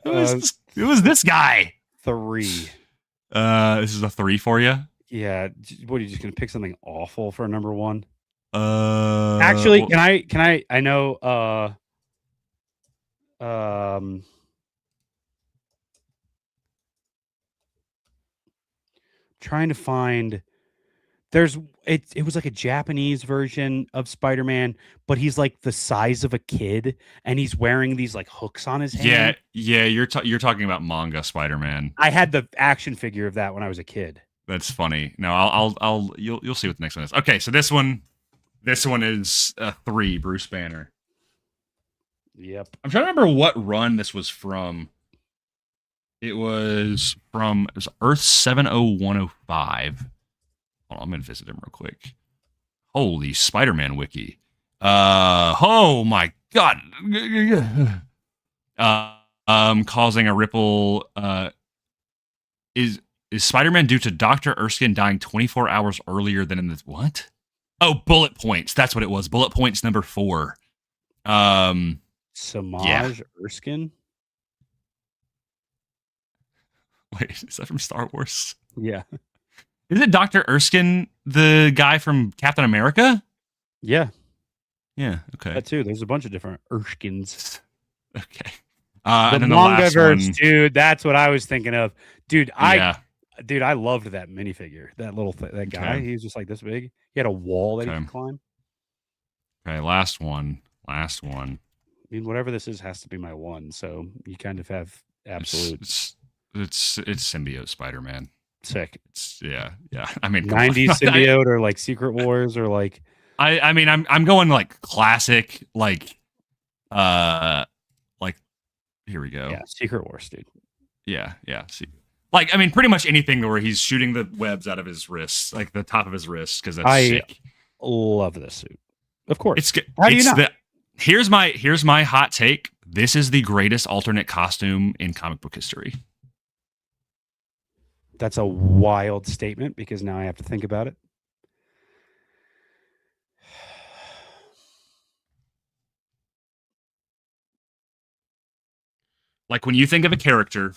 Who was this guy?
3.
This is a 3 for you.
Yeah. What are you just gonna pick something awful for number 1?
Well,
Actually, can I? I know. Trying to find. It was like a Japanese version of Spider-Man, but he's like the size of a kid, and he's wearing these like hooks on his hand.
yeah. You're talking about manga Spider-Man.
I had the action figure of that when I was a kid.
That's funny. No, you'll see what the next one is. Okay, so this one is a 3, Bruce Banner.
Yep.
I'm trying to remember what run this was from. It was Earth 70105. Hold on, I'm gonna visit him real quick. Holy Spider-Man wiki. Oh my god. Causing a ripple. Is Spider-Man due to Dr. Erskine dying 24 hours earlier than in the what? Oh, bullet points. That's what it was. Bullet points number 4.
Samaj Erskine.
Wait, is that from Star Wars?
Yeah.
Is it Dr. Erskine, the guy from Captain America?
Yeah.
Yeah, okay.
That too. There's a bunch of different Erskines.
Okay.
The
and then
manga
last
verse,
one,
dude. That's what I was thinking of. Dude,
yeah.
I loved that minifigure. That little that guy.
Okay.
He was just like this big. He had a wall that he
Okay.
could climb.
Okay, last one.
I mean, whatever this is has to be my 1. So you kind of have absolute
It's symbiote Spider-Man.
sick.
Yeah. I mean, come on.
90s symbiote or like Secret Wars or like
I mean, I'm going like classic, like here we go.
yeah, Secret Wars, dude.
Yeah. See, like I mean, pretty much anything where he's shooting the webs out of his wrists, like the top of his wrists, because that's sick.
Love this suit. Of course.
It's good.
How do you not?
Here's my hot take. This is the greatest alternate costume in comic book history.
That's a wild statement because now I have to think about it.
Like when you think of a character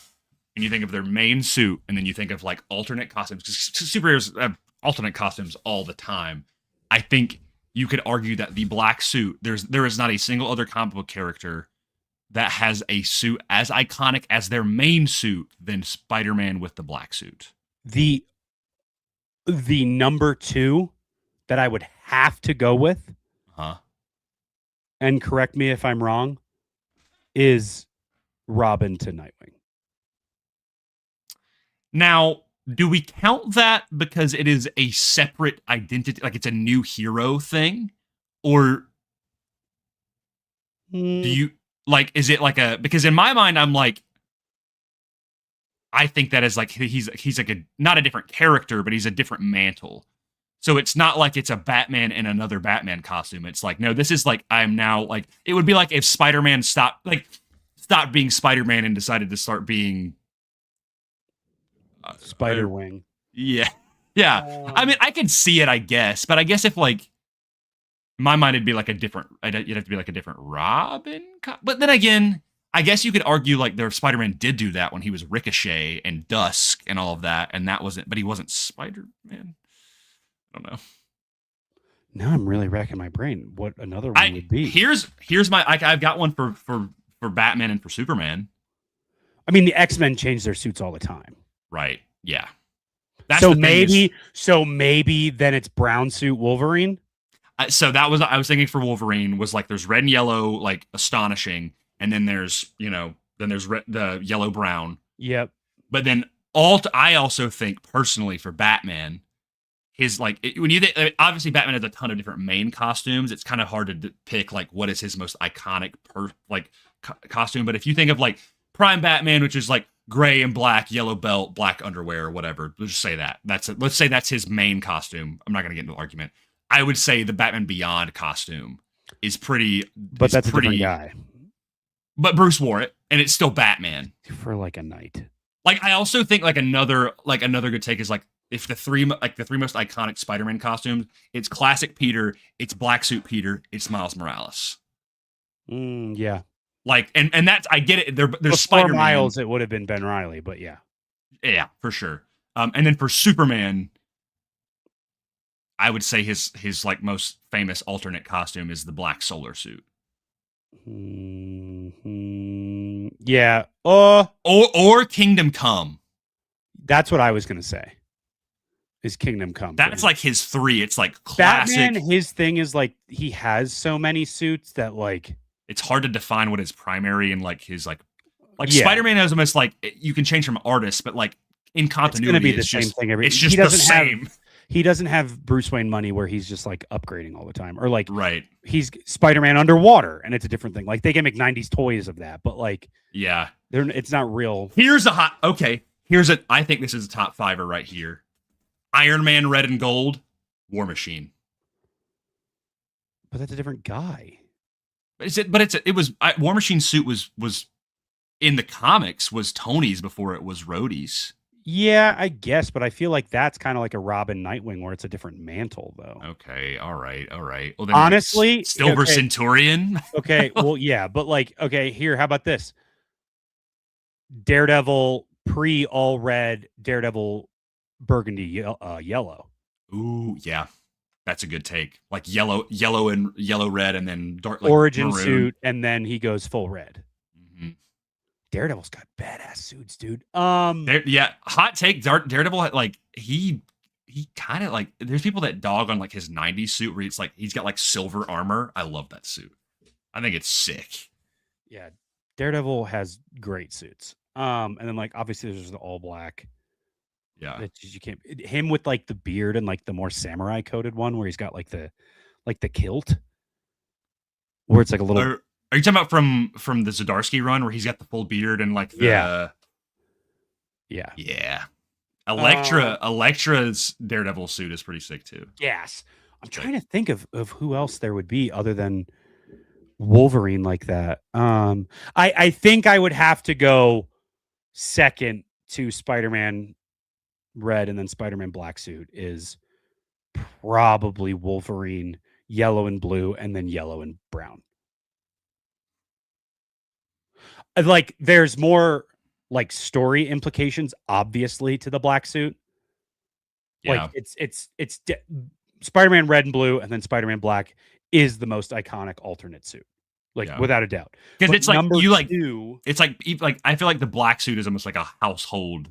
and you think of their main suit and then you think of like alternate costumes, because superheroes have alternate costumes all the time. I think you could argue that the black suit, there is not a single other comic book character that has a suit as iconic as their main suit than Spider-Man with the black suit.
The number 2 that I would have to go with, and correct me if I'm wrong, is Robin to Nightwing.
Now, do we count that because it is a separate identity, like it's a new hero thing? Or do you, like, is it like a, because in my mind, I'm like, I think that is like, he's like a, not a different character, but he's a different mantle. So it's not like it's a Batman in another Batman costume. It's like, no, this is like, I'm now like, it would be like if Spider-Man stopped being Spider-Man and decided to start being
Spider-Wing.
Yeah. I mean, I could see it, I guess, but I guess if like in my mind, it'd be like a different. You'd have to be like a different Robin. But then again, I guess you could argue like their Spider-Man did do that when he was Ricochet and Dusk and all of that, and that wasn't. But he wasn't Spider-Man. I don't know.
Now I'm really racking my brain. What another one would be?
Here's my. I've got one for Batman and for Superman.
I mean, the X-Men change their suits all the time.
Right. Yeah.
So maybe then it's brown suit Wolverine.
So I was thinking for Wolverine was like there's red and yellow, like astonishing, and then there's the yellow brown.
Yep.
But then I also think personally for Batman, his like when you obviously Batman has a ton of different main costumes. It's kind of hard to pick like what is his most iconic costume. But if you think of like Prime Batman, which is like gray and black, yellow belt, black underwear, or whatever. Let's just say that. Let's say that's his main costume. I'm not going to get into an argument. I would say the Batman Beyond costume is pretty.
But that's pretty, a different guy.
But Bruce wore it, and it's still Batman
for like a night.
Like I also think like another good take is like if the three most iconic Spider-Man costumes, it's classic Peter, it's black suit Peter, it's Miles Morales.
Yeah.
Like, and that's, I get it. There's
Before
Spider-Man.
Miles, it would have been Ben Reilly, but yeah.
Yeah, for sure. And then for Superman, I would say his like most famous alternate costume is the black solar suit.
Yeah.
Or Kingdom Come.
That's what I was gonna say. Is Kingdom Come?
That's like his 3. It's like classic.
Batman, his thing is like he has so many suits that like
it's hard to define what his primary and like his like
yeah.
Spider-Man has almost like you can change from artists, but like in continuity,
it's gonna be the
it's
same
just,
thing every.
It's just
he
the
doesn't
same.
He doesn't have Bruce Wayne money where he's just like upgrading all the time, or like
Right.
he's Spider-Man underwater, and it's a different thing. Like they can make '90s toys of that, but like
yeah,
it's not real.
Here's a I think this is a top 5er right here. Iron Man red and gold, War Machine.
But that's a different guy.
War Machine's suit was in the comics was Tony's before it was Rhodey's.
Yeah, I guess, but I feel like that's kind of like a Robin Nightwing where it's a different mantle, though.
Okay, all right. Well, then
honestly,
Silver Centurion.
Okay, well, yeah, but like, okay, here, how about this? Daredevil all red, Daredevil burgundy yellow.
Ooh, yeah, that's a good take. Like yellow and yellow red, and then dark like
origin
maroon.
Suit, and then he goes full red.
Mm-hmm.
Daredevil's got badass suits, dude.
Hot take. Daredevil, like he kind of like. There's people that dog on like his '90s suit where it's like he's got like silver armor. I love that suit. I think it's sick.
Yeah, Daredevil has great suits. And then like obviously there's the all black.
Yeah,
that you can't. Him with like the beard and like the more samurai coated one where he's got like the kilt, where it's like a little.
Are you talking about from the Zdarsky run where he's got the full beard and like the yeah. Elektra's Daredevil suit is pretty sick too.
Yes, I'm trying to think of who else there would be other than Wolverine like that. I think I would have to go second to Spider-Man red and then Spider-Man black suit is probably Wolverine yellow and blue and then yellow and brown. Like there's more like story implications obviously to the black suit.
Yeah.
Like it's Spider-Man red and blue and then Spider-Man black is the most iconic alternate suit. Like without a doubt.
Because it's like you like
two,
it's like I feel like the black suit is almost like a household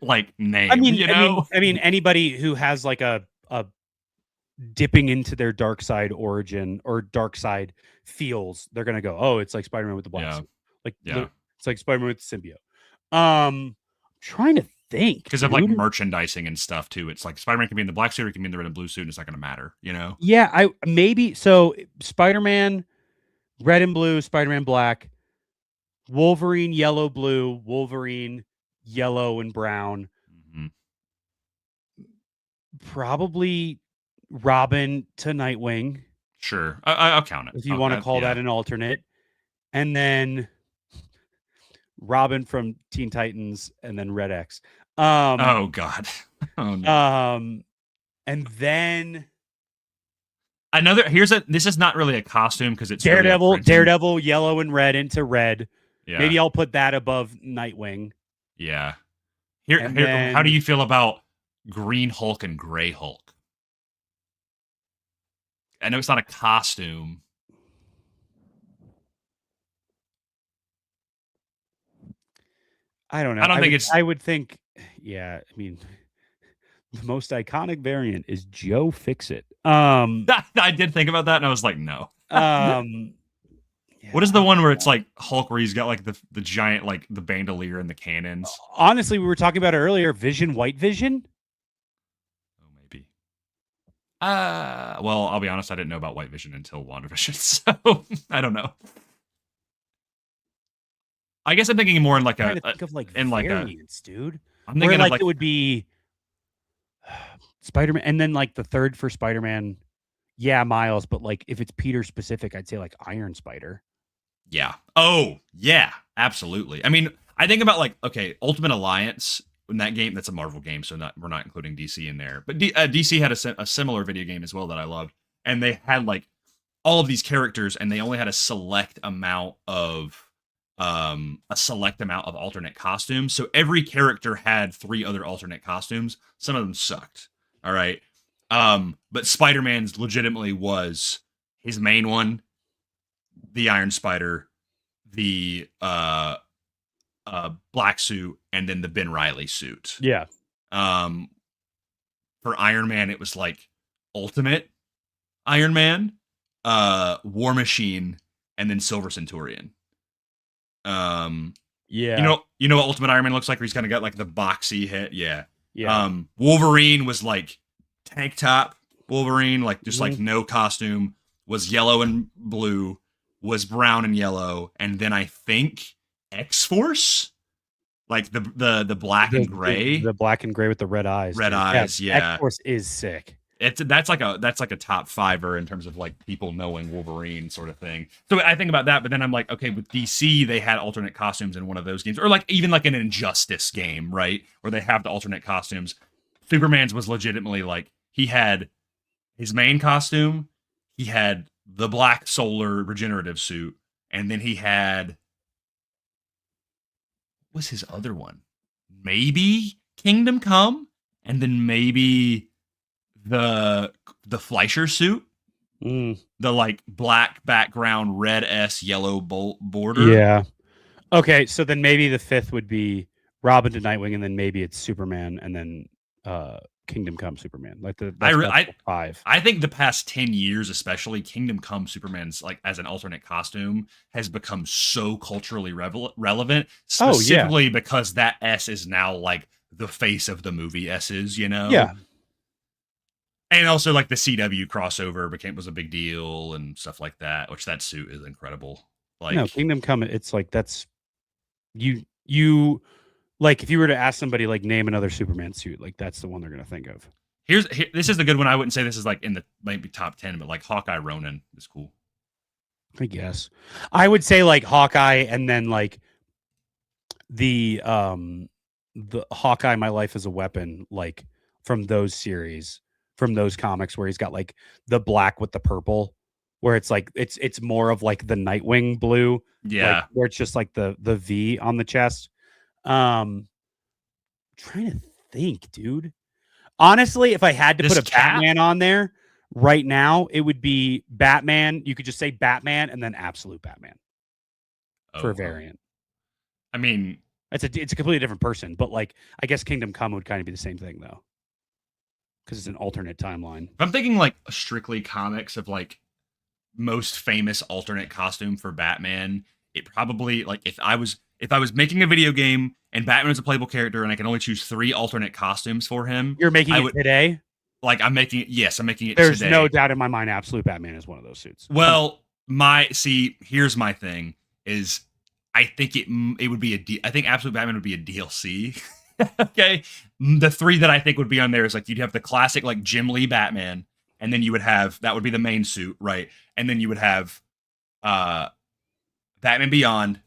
like name.
I mean, anybody who has like a dipping into their dark side origin or dark side feels, they're gonna go, oh, it's like Spider-Man with the black suit. Like it's like Spider-Man with the symbiote. Trying to think
because of like merchandising and stuff too. It's like Spider-Man can be in the black suit, or it can be in the red and blue suit, and it's not gonna matter, you know?
Yeah, so Spider-Man red and blue, Spider-Man black, Wolverine yellow blue, Wolverine yellow and brown.
Mm-hmm.
Probably Robin to Nightwing.
Sure, I'll count it
if you want to call that an alternate, and then Robin from Teen Titans, and then Red X.
Oh God. Oh no.
And then
this is not really a costume because it's
Daredevil,
really
Daredevil yellow and red into red.
Yeah.
Maybe I'll put that above Nightwing.
Yeah. How do you feel about Green Hulk and Gray Hulk? I know it's not a costume.
I don't know. I would think, yeah, I mean, the most iconic variant is Joe Fixit.
I did think about that and I was like, no. What is the one where it's like Hulk where he's got like the giant, like the bandolier and the cannons?
Honestly, we were talking about it earlier. White Vision?
Oh, maybe. Well, I'll be honest, I didn't know about White Vision until WandaVision, so I don't know. I guess I'm thinking more in like
variants, dude.
I'm thinking
like it would be Spider-Man, and then like the third for Spider-Man, yeah, Miles. But like if it's Peter specific, I'd say like Iron Spider.
Yeah. Oh, yeah. Absolutely. I mean, I think about like Ultimate Alliance in that game. That's a Marvel game, so we're not including DC in there. But DC had a similar video game as well that I loved, and they had like all of these characters, and they only had a select amount of alternate costumes. So every character had 3 other alternate costumes. Some of them sucked. All right. But Spider-Man's legitimately was his main one, the Iron Spider, the black suit, and then the Ben Reilly suit.
Yeah.
For Iron Man, it was like Ultimate Iron Man, War Machine, and then Silver Centurion.
Yeah.
You know what Ultimate Iron Man looks like? Where he's kind of got like the boxy head. Yeah.
Yeah.
Wolverine was like tank top Wolverine, like just like no costume, was yellow and blue, was brown and yellow, and then I think X-Force, like the black and gray.
The black and gray with the red eyes.
Red eyes, yeah.
X-Force is sick.
That's like a top 5er in terms of like people knowing Wolverine sort of thing. So I think about that, but then I'm like, okay, with DC they had alternate costumes in one of those games, or like even like an Injustice game, right, where they have the alternate costumes. Superman's was legitimately like he had his main costume, he had the black solar regenerative suit, and then he had what's his other one? Maybe Kingdom Come, and then maybe the Fleischer suit, the like black background, red S, yellow border.
Yeah. Okay, so then maybe the 5th would be Robin to Nightwing, and then maybe it's Superman, and then Kingdom Come Superman. Like that's 5.
I think the past 10 years, especially Kingdom Come Superman's like as an alternate costume has become so culturally relevant, specifically because that S is now like the face of the movie S's, you know?
Yeah.
And also, like the CW crossover was a big deal and stuff like that. Which that suit is incredible. Like,
no, Kingdom Come. It's like that's you like if you were to ask somebody like name another Superman suit, like that's the one they're gonna think of.
This is the good one. I wouldn't say this is like in the maybe top 10, but like Hawkeye Ronin is cool.
I guess I would say like Hawkeye, and then like the Hawkeye, My Life as a Weapon, like from those series. From those comics where he's got like the black with the purple, where it's like it's more of like the Nightwing blue,
yeah,
like, where it's just like the V on the chest. Trying to think, dude. Honestly, if I had to put a Batman on there right now, it would be Batman. You could just say Batman and then Absolute Batman for a variant.
I mean,
it's a completely different person, but like I guess Kingdom Come would kind of be the same thing though. Because it's an alternate timeline.
If I'm thinking like strictly comics of like most famous alternate costume for Batman, it probably like if I was making a video game and Batman is a playable character and I can only choose 3 alternate costumes for him.
You're making it today?
Like I'm making it today.
There's no doubt in my mind Absolute Batman is one of those suits.
Well, here's my thing is I think it would be I think Absolute Batman would be a DLC. Okay, the 3 that I think would be on there is like you'd have the classic like Jim Lee Batman, and then you would have that would be the main suit, right? And then you would have Batman Beyond,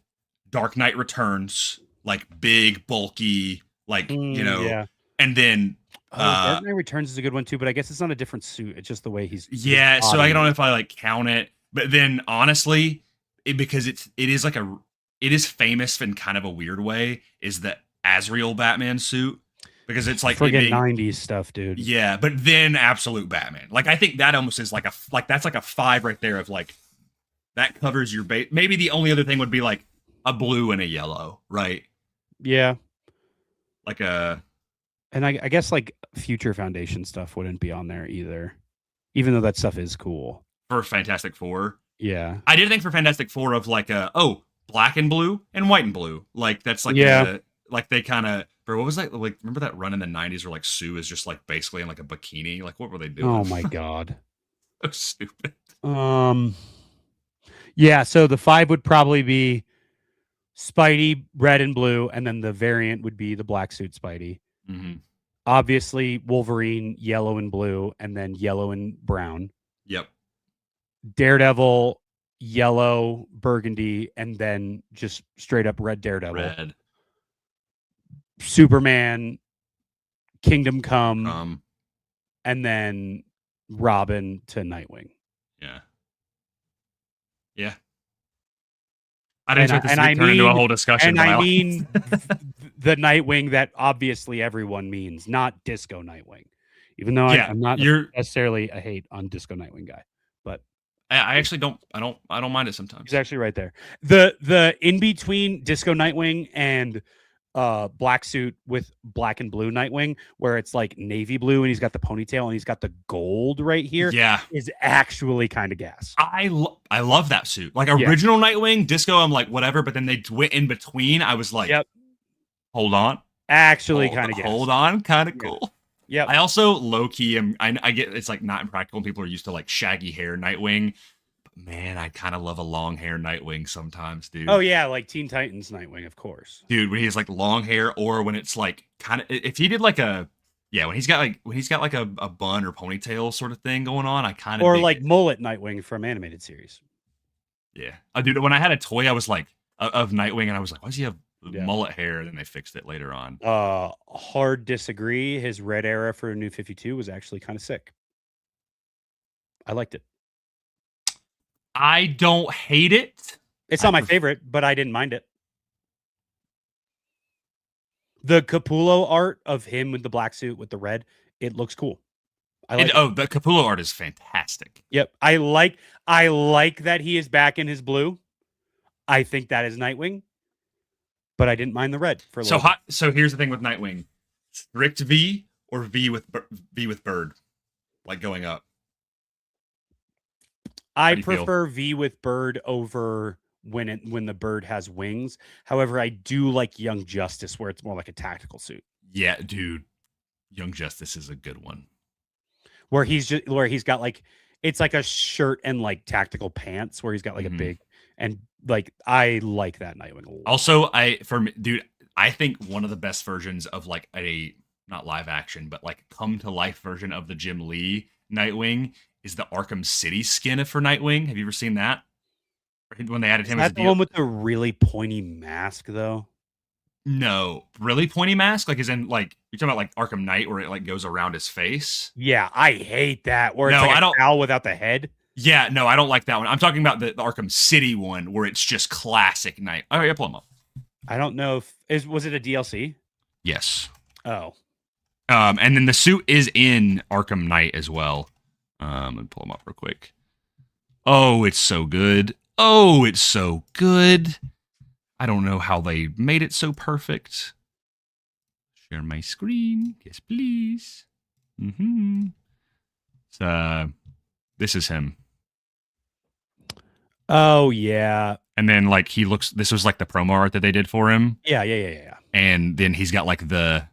Dark Knight Returns, like big bulky, like
yeah.
And then
Dark Knight Returns is a good one too, but I guess it's not a different suit. It's just the way he's
so I don't know if I like count it, but then honestly, because it is famous in kind of a weird way, is that Azrael Batman suit, because it's like
friggin' 90s stuff, dude.
Yeah, but then Absolute Batman. Like I think that almost is that's like a 5 right there of like that covers your base. Maybe the only other thing would be like a blue and a yellow, right?
Yeah.
Like a
and I guess like Future Foundation stuff wouldn't be on there either. Even though that stuff is cool.
For Fantastic Four.
Yeah.
I did think for Fantastic Four of like black and blue and white and blue. Like that's like like they kind of, bro, what was that? Like, remember that run in the 90s where like Sue is just like basically in like a bikini? Like, what were they doing?
Oh my God.
So stupid.
Yeah, so the 5 would probably be Spidey, red and blue, and then the variant would be the black suit Spidey.
Mm-hmm.
Obviously, Wolverine, yellow and blue, and then yellow and brown.
Yep.
Daredevil, yellow, burgundy, and then just straight up red Daredevil.
Red.
Superman, Kingdom Come, and then Robin to Nightwing.
Yeah. Yeah. I didn't expect this to turn into a whole discussion.
And I mean the Nightwing that obviously everyone means, not Disco Nightwing. Even though I'm not necessarily a hate on Disco Nightwing guy, but
I actually don't. I don't mind it sometimes.
He's actually right there. The in between Disco Nightwing and black suit with black and blue Nightwing, where it's like navy blue and he's got the ponytail and he's got the gold right here.
Yeah,
is actually kind of gas.
I love that suit. Like original Nightwing, Disco, I'm like whatever, but then they went in between. I was like, hold on,
actually kind of gas.
Hold on, kind of cool.
Yeah.
I also low key I get it's like not impractical and people are used to like shaggy hair Nightwing. But man, I kind of love a long hair Nightwing sometimes, dude.
Oh yeah, like Teen Titans Nightwing, of course.
Dude, when he has like long hair or when it's like kind of if he did like when he's got like a bun or ponytail sort of thing going on, I kind of
or like mullet Nightwing from animated series.
Yeah. Dude, when I had a toy I was like of Nightwing and I was like, why does he have mullet hair? And then they fixed it later on.
Hard disagree. His red era for New 52 was actually kind of sick. I liked it.
I don't hate it.
It's not my favorite, but I didn't mind it. The Capullo art of him with the black suit with the red, it looks cool.
The Capullo art is fantastic.
Yep. I like that he is back in his blue. I think that is Nightwing. But I didn't mind the red for a little bit.
So here's the thing with Nightwing: strict V or V with bird, like going up.
I prefer V with bird over when the bird has wings. However, I do like Young Justice where it's more like a tactical suit.
Yeah, dude, Young Justice is a good one.
Where he's got like it's like a shirt and like tactical pants where he's got like a big and. Like I like that Nightwing a lot.
Also, I think one of the best versions of like a not live action, but like come to life version of the Jim Lee Nightwing is the Arkham City skin for Nightwing. Have you ever seen that? When they added him as
the one with the really pointy mask, though.
No, really pointy mask, like as in like you're talking about like Arkham Knight, where it like goes around his face.
Yeah, I hate that. Where it's like a cowl without the head.
Yeah, no, I don't like that one. I'm talking about the Arkham City one where it's just classic Night. Oh, yeah, pull them up.
I don't know if was it a DLC?
Yes.
Oh.
And then the suit is in Arkham Knight as well. Let me pull them up real quick. Oh, it's so good. Oh, it's so good. I don't know how they made it so perfect. Share my screen. Yes, please. So, this is him.
Oh, yeah.
And then, like, he looks... This was, like, the promo art that they did for him.
Yeah.
And then he's got, like, the...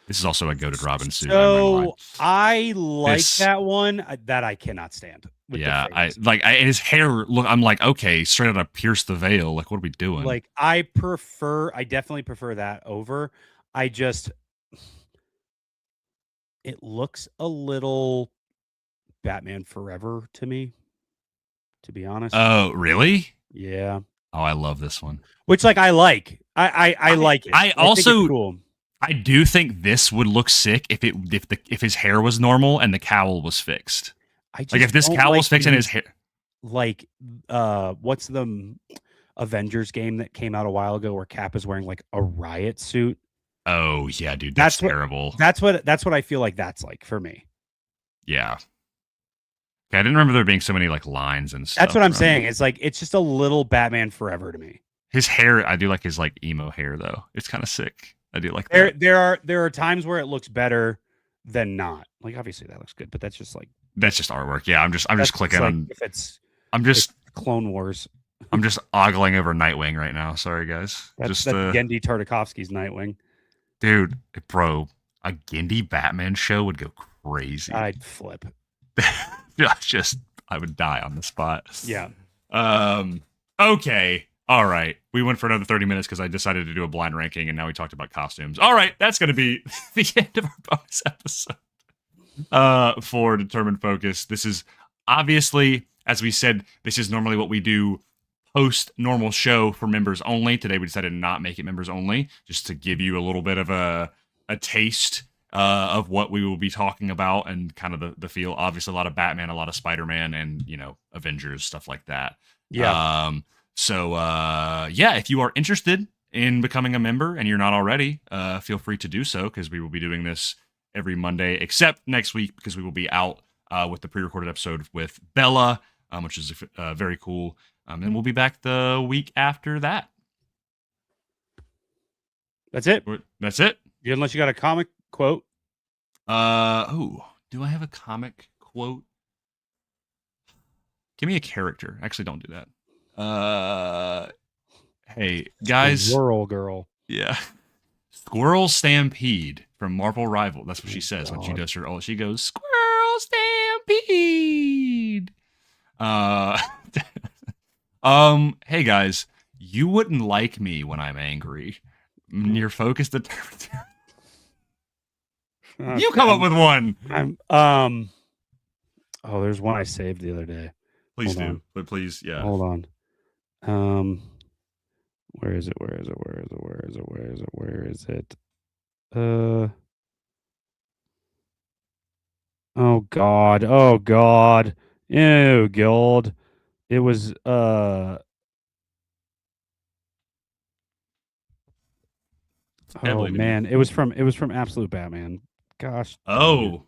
This is also a Goated Robin suit.
So, I like that one that I cannot stand.
Yeah, and his hair, look, I'm like, okay, straight out of Pierce the Veil. Like, what are we doing?
Like, I definitely prefer that over. It looks a little Batman Forever to me, to be honest.
Oh, really?
Yeah.
Oh, I love this one.
Which, like, I like. I like it.
I also, cool. I do think this would look sick if his hair was normal and the cowl was fixed. Like if this cowl was fixed and his hair.
Like, what's the Avengers game that came out a while ago where Cap is wearing like a riot suit?
Oh yeah, dude, that's terrible.
That's what I feel like that's like for me.
Yeah. Okay, I didn't remember there being so many like lines and stuff.
That's what I'm saying. It's like it's just a little Batman Forever to me.
His hair, I do like his like emo hair though. It's kind of sick. I do like that.
There are times where it looks better than not. Like obviously that looks good, but that's just artwork. Yeah, I'm just clicking like
on.
If it's Clone Wars.
I'm just ogling over Nightwing right now. Sorry guys.
That's Gendy Tartakovsky's Nightwing.
Dude, bro, a Gendy Batman show would go crazy.
I'd flip.
I would die on the spot.
Yeah.
Okay. All right. We went for another 30 minutes because I decided to do a blind ranking, and now we talked about costumes. All right. That's going to be the end of our bonus episode for Determined Focus. This is obviously, as we said, this is normally what we do post-normal show for members only. Today we decided to not make it members only, just to give you a little bit of a taste of what we will be talking about and kind of the feel. Obviously, a lot of Batman, a lot of Spider-Man, and, Avengers, stuff like that.
Yeah.
Yeah, if you are interested in becoming a member and you're not already, feel free to do so, because we will be doing this every Monday, except next week, because we will be out with the pre-recorded episode with Bella, which is very cool. And we'll be back the week after that.
That's it.
That's it.
Unless you got a comic quote.
Do I have a comic quote? Give me a character. Actually, don't do that. Hey, guys.
Squirrel girl.
Yeah. Squirrel Stampede from Marvel Rival. That's what she says when she
God.
does her. Oh, she goes, Squirrel Stampede. Hey, guys. You wouldn't like me when I'm angry. You're focused. You come up with one.
Oh, there's one I saved the other day.
Please
Hold
do.
on.
But please, yeah.
Hold on. Where is it? Oh God. Ew, Guild. It was
Heavily
oh
to
man, it was from Absolute Batman. Gosh. dang it.
Oh.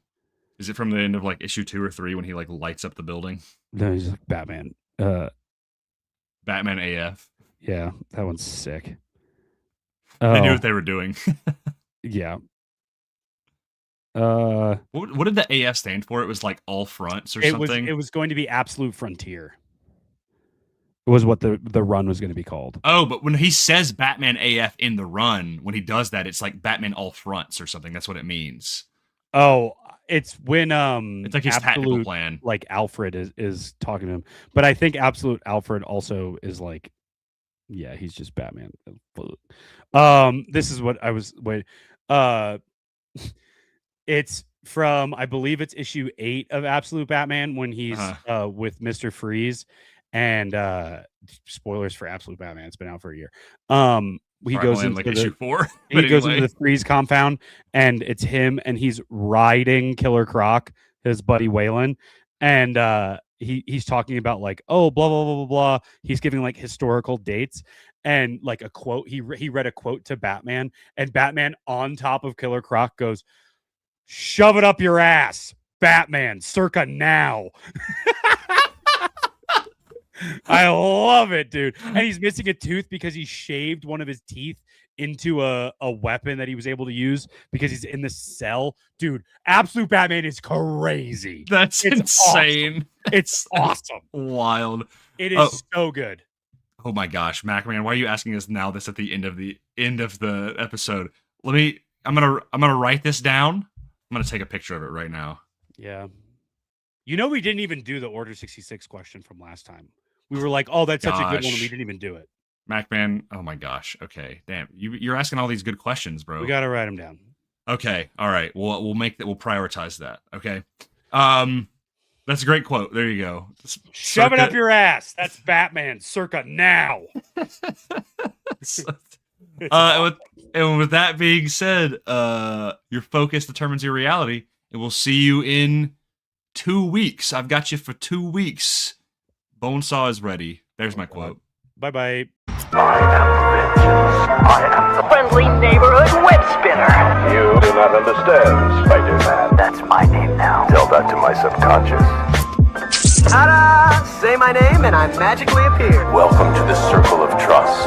Is it from the end of like issue 2 or 3 when he like lights up the building?
No, he's like Batman.
Batman AF.
Yeah, that one's sick.
They knew
Oh,
what they were doing.
yeah.
What did the AF stand for? It was like all fronts or something.
It was going to be Absolute Frontier. It was what the run was going to be called.
Oh, but when he says Batman AF in the run, when he does that, it's like Batman all fronts or something. That's what it means.
Oh, it's when
It's like his tactical
Absolute,
plan.
like Alfred is talking to him. But I think Absolute Alfred also is like, yeah, he's just Batman. This is what I was it's from, I believe it's issue 8 of Absolute Batman when he's with Mr. Freeze, and spoilers for Absolute Batman. It's been out for a year. He
Right,
goes
only in,
into
like issue 4.
he goes into the Freeze compound, and it's him, and he's riding Killer Croc, his buddy Waylon, and he's talking about like, oh, blah blah blah blah blah. He's giving like historical dates and like a quote. He read a quote to Batman, and Batman on top of Killer Croc goes, "Shove it up your ass, Batman, circa now." I love it, dude. And he's missing a tooth because he shaved one of his teeth into a weapon that he was able to use because he's in the cell. Dude, Absolute Batman is crazy.
That's
It's
insane.
It's awesome.
Wild.
It is so good.
Oh my gosh, Macman, why are you asking us now this at the end of the episode? I'm gonna write this down. I'm gonna take a picture of it right now.
Yeah. You know, we didn't even do the Order 66 question from last time. We were like, oh, that's such a good one. And we didn't even do it.
Macman, oh my gosh. Okay, damn. You're asking all these good questions, bro.
We got to write them down.
Okay, all right. We'll make that. We'll prioritize that. Okay. That's a great quote. There you go.
Shove it up your ass. That's Batman. Circa now.
And with that being said, your focus determines your reality, and we'll see you in 2 weeks. I've got you for 2 weeks. Bonesaw is ready. There's my quote.
Bye-bye.
I am vengeance. I am the
Friendly neighborhood web spinner.
You do not understand, Spider-Man.
That's my name now.
Tell that to my subconscious.
Ta-da! Say my name and I magically appear.
Welcome to the circle of trust.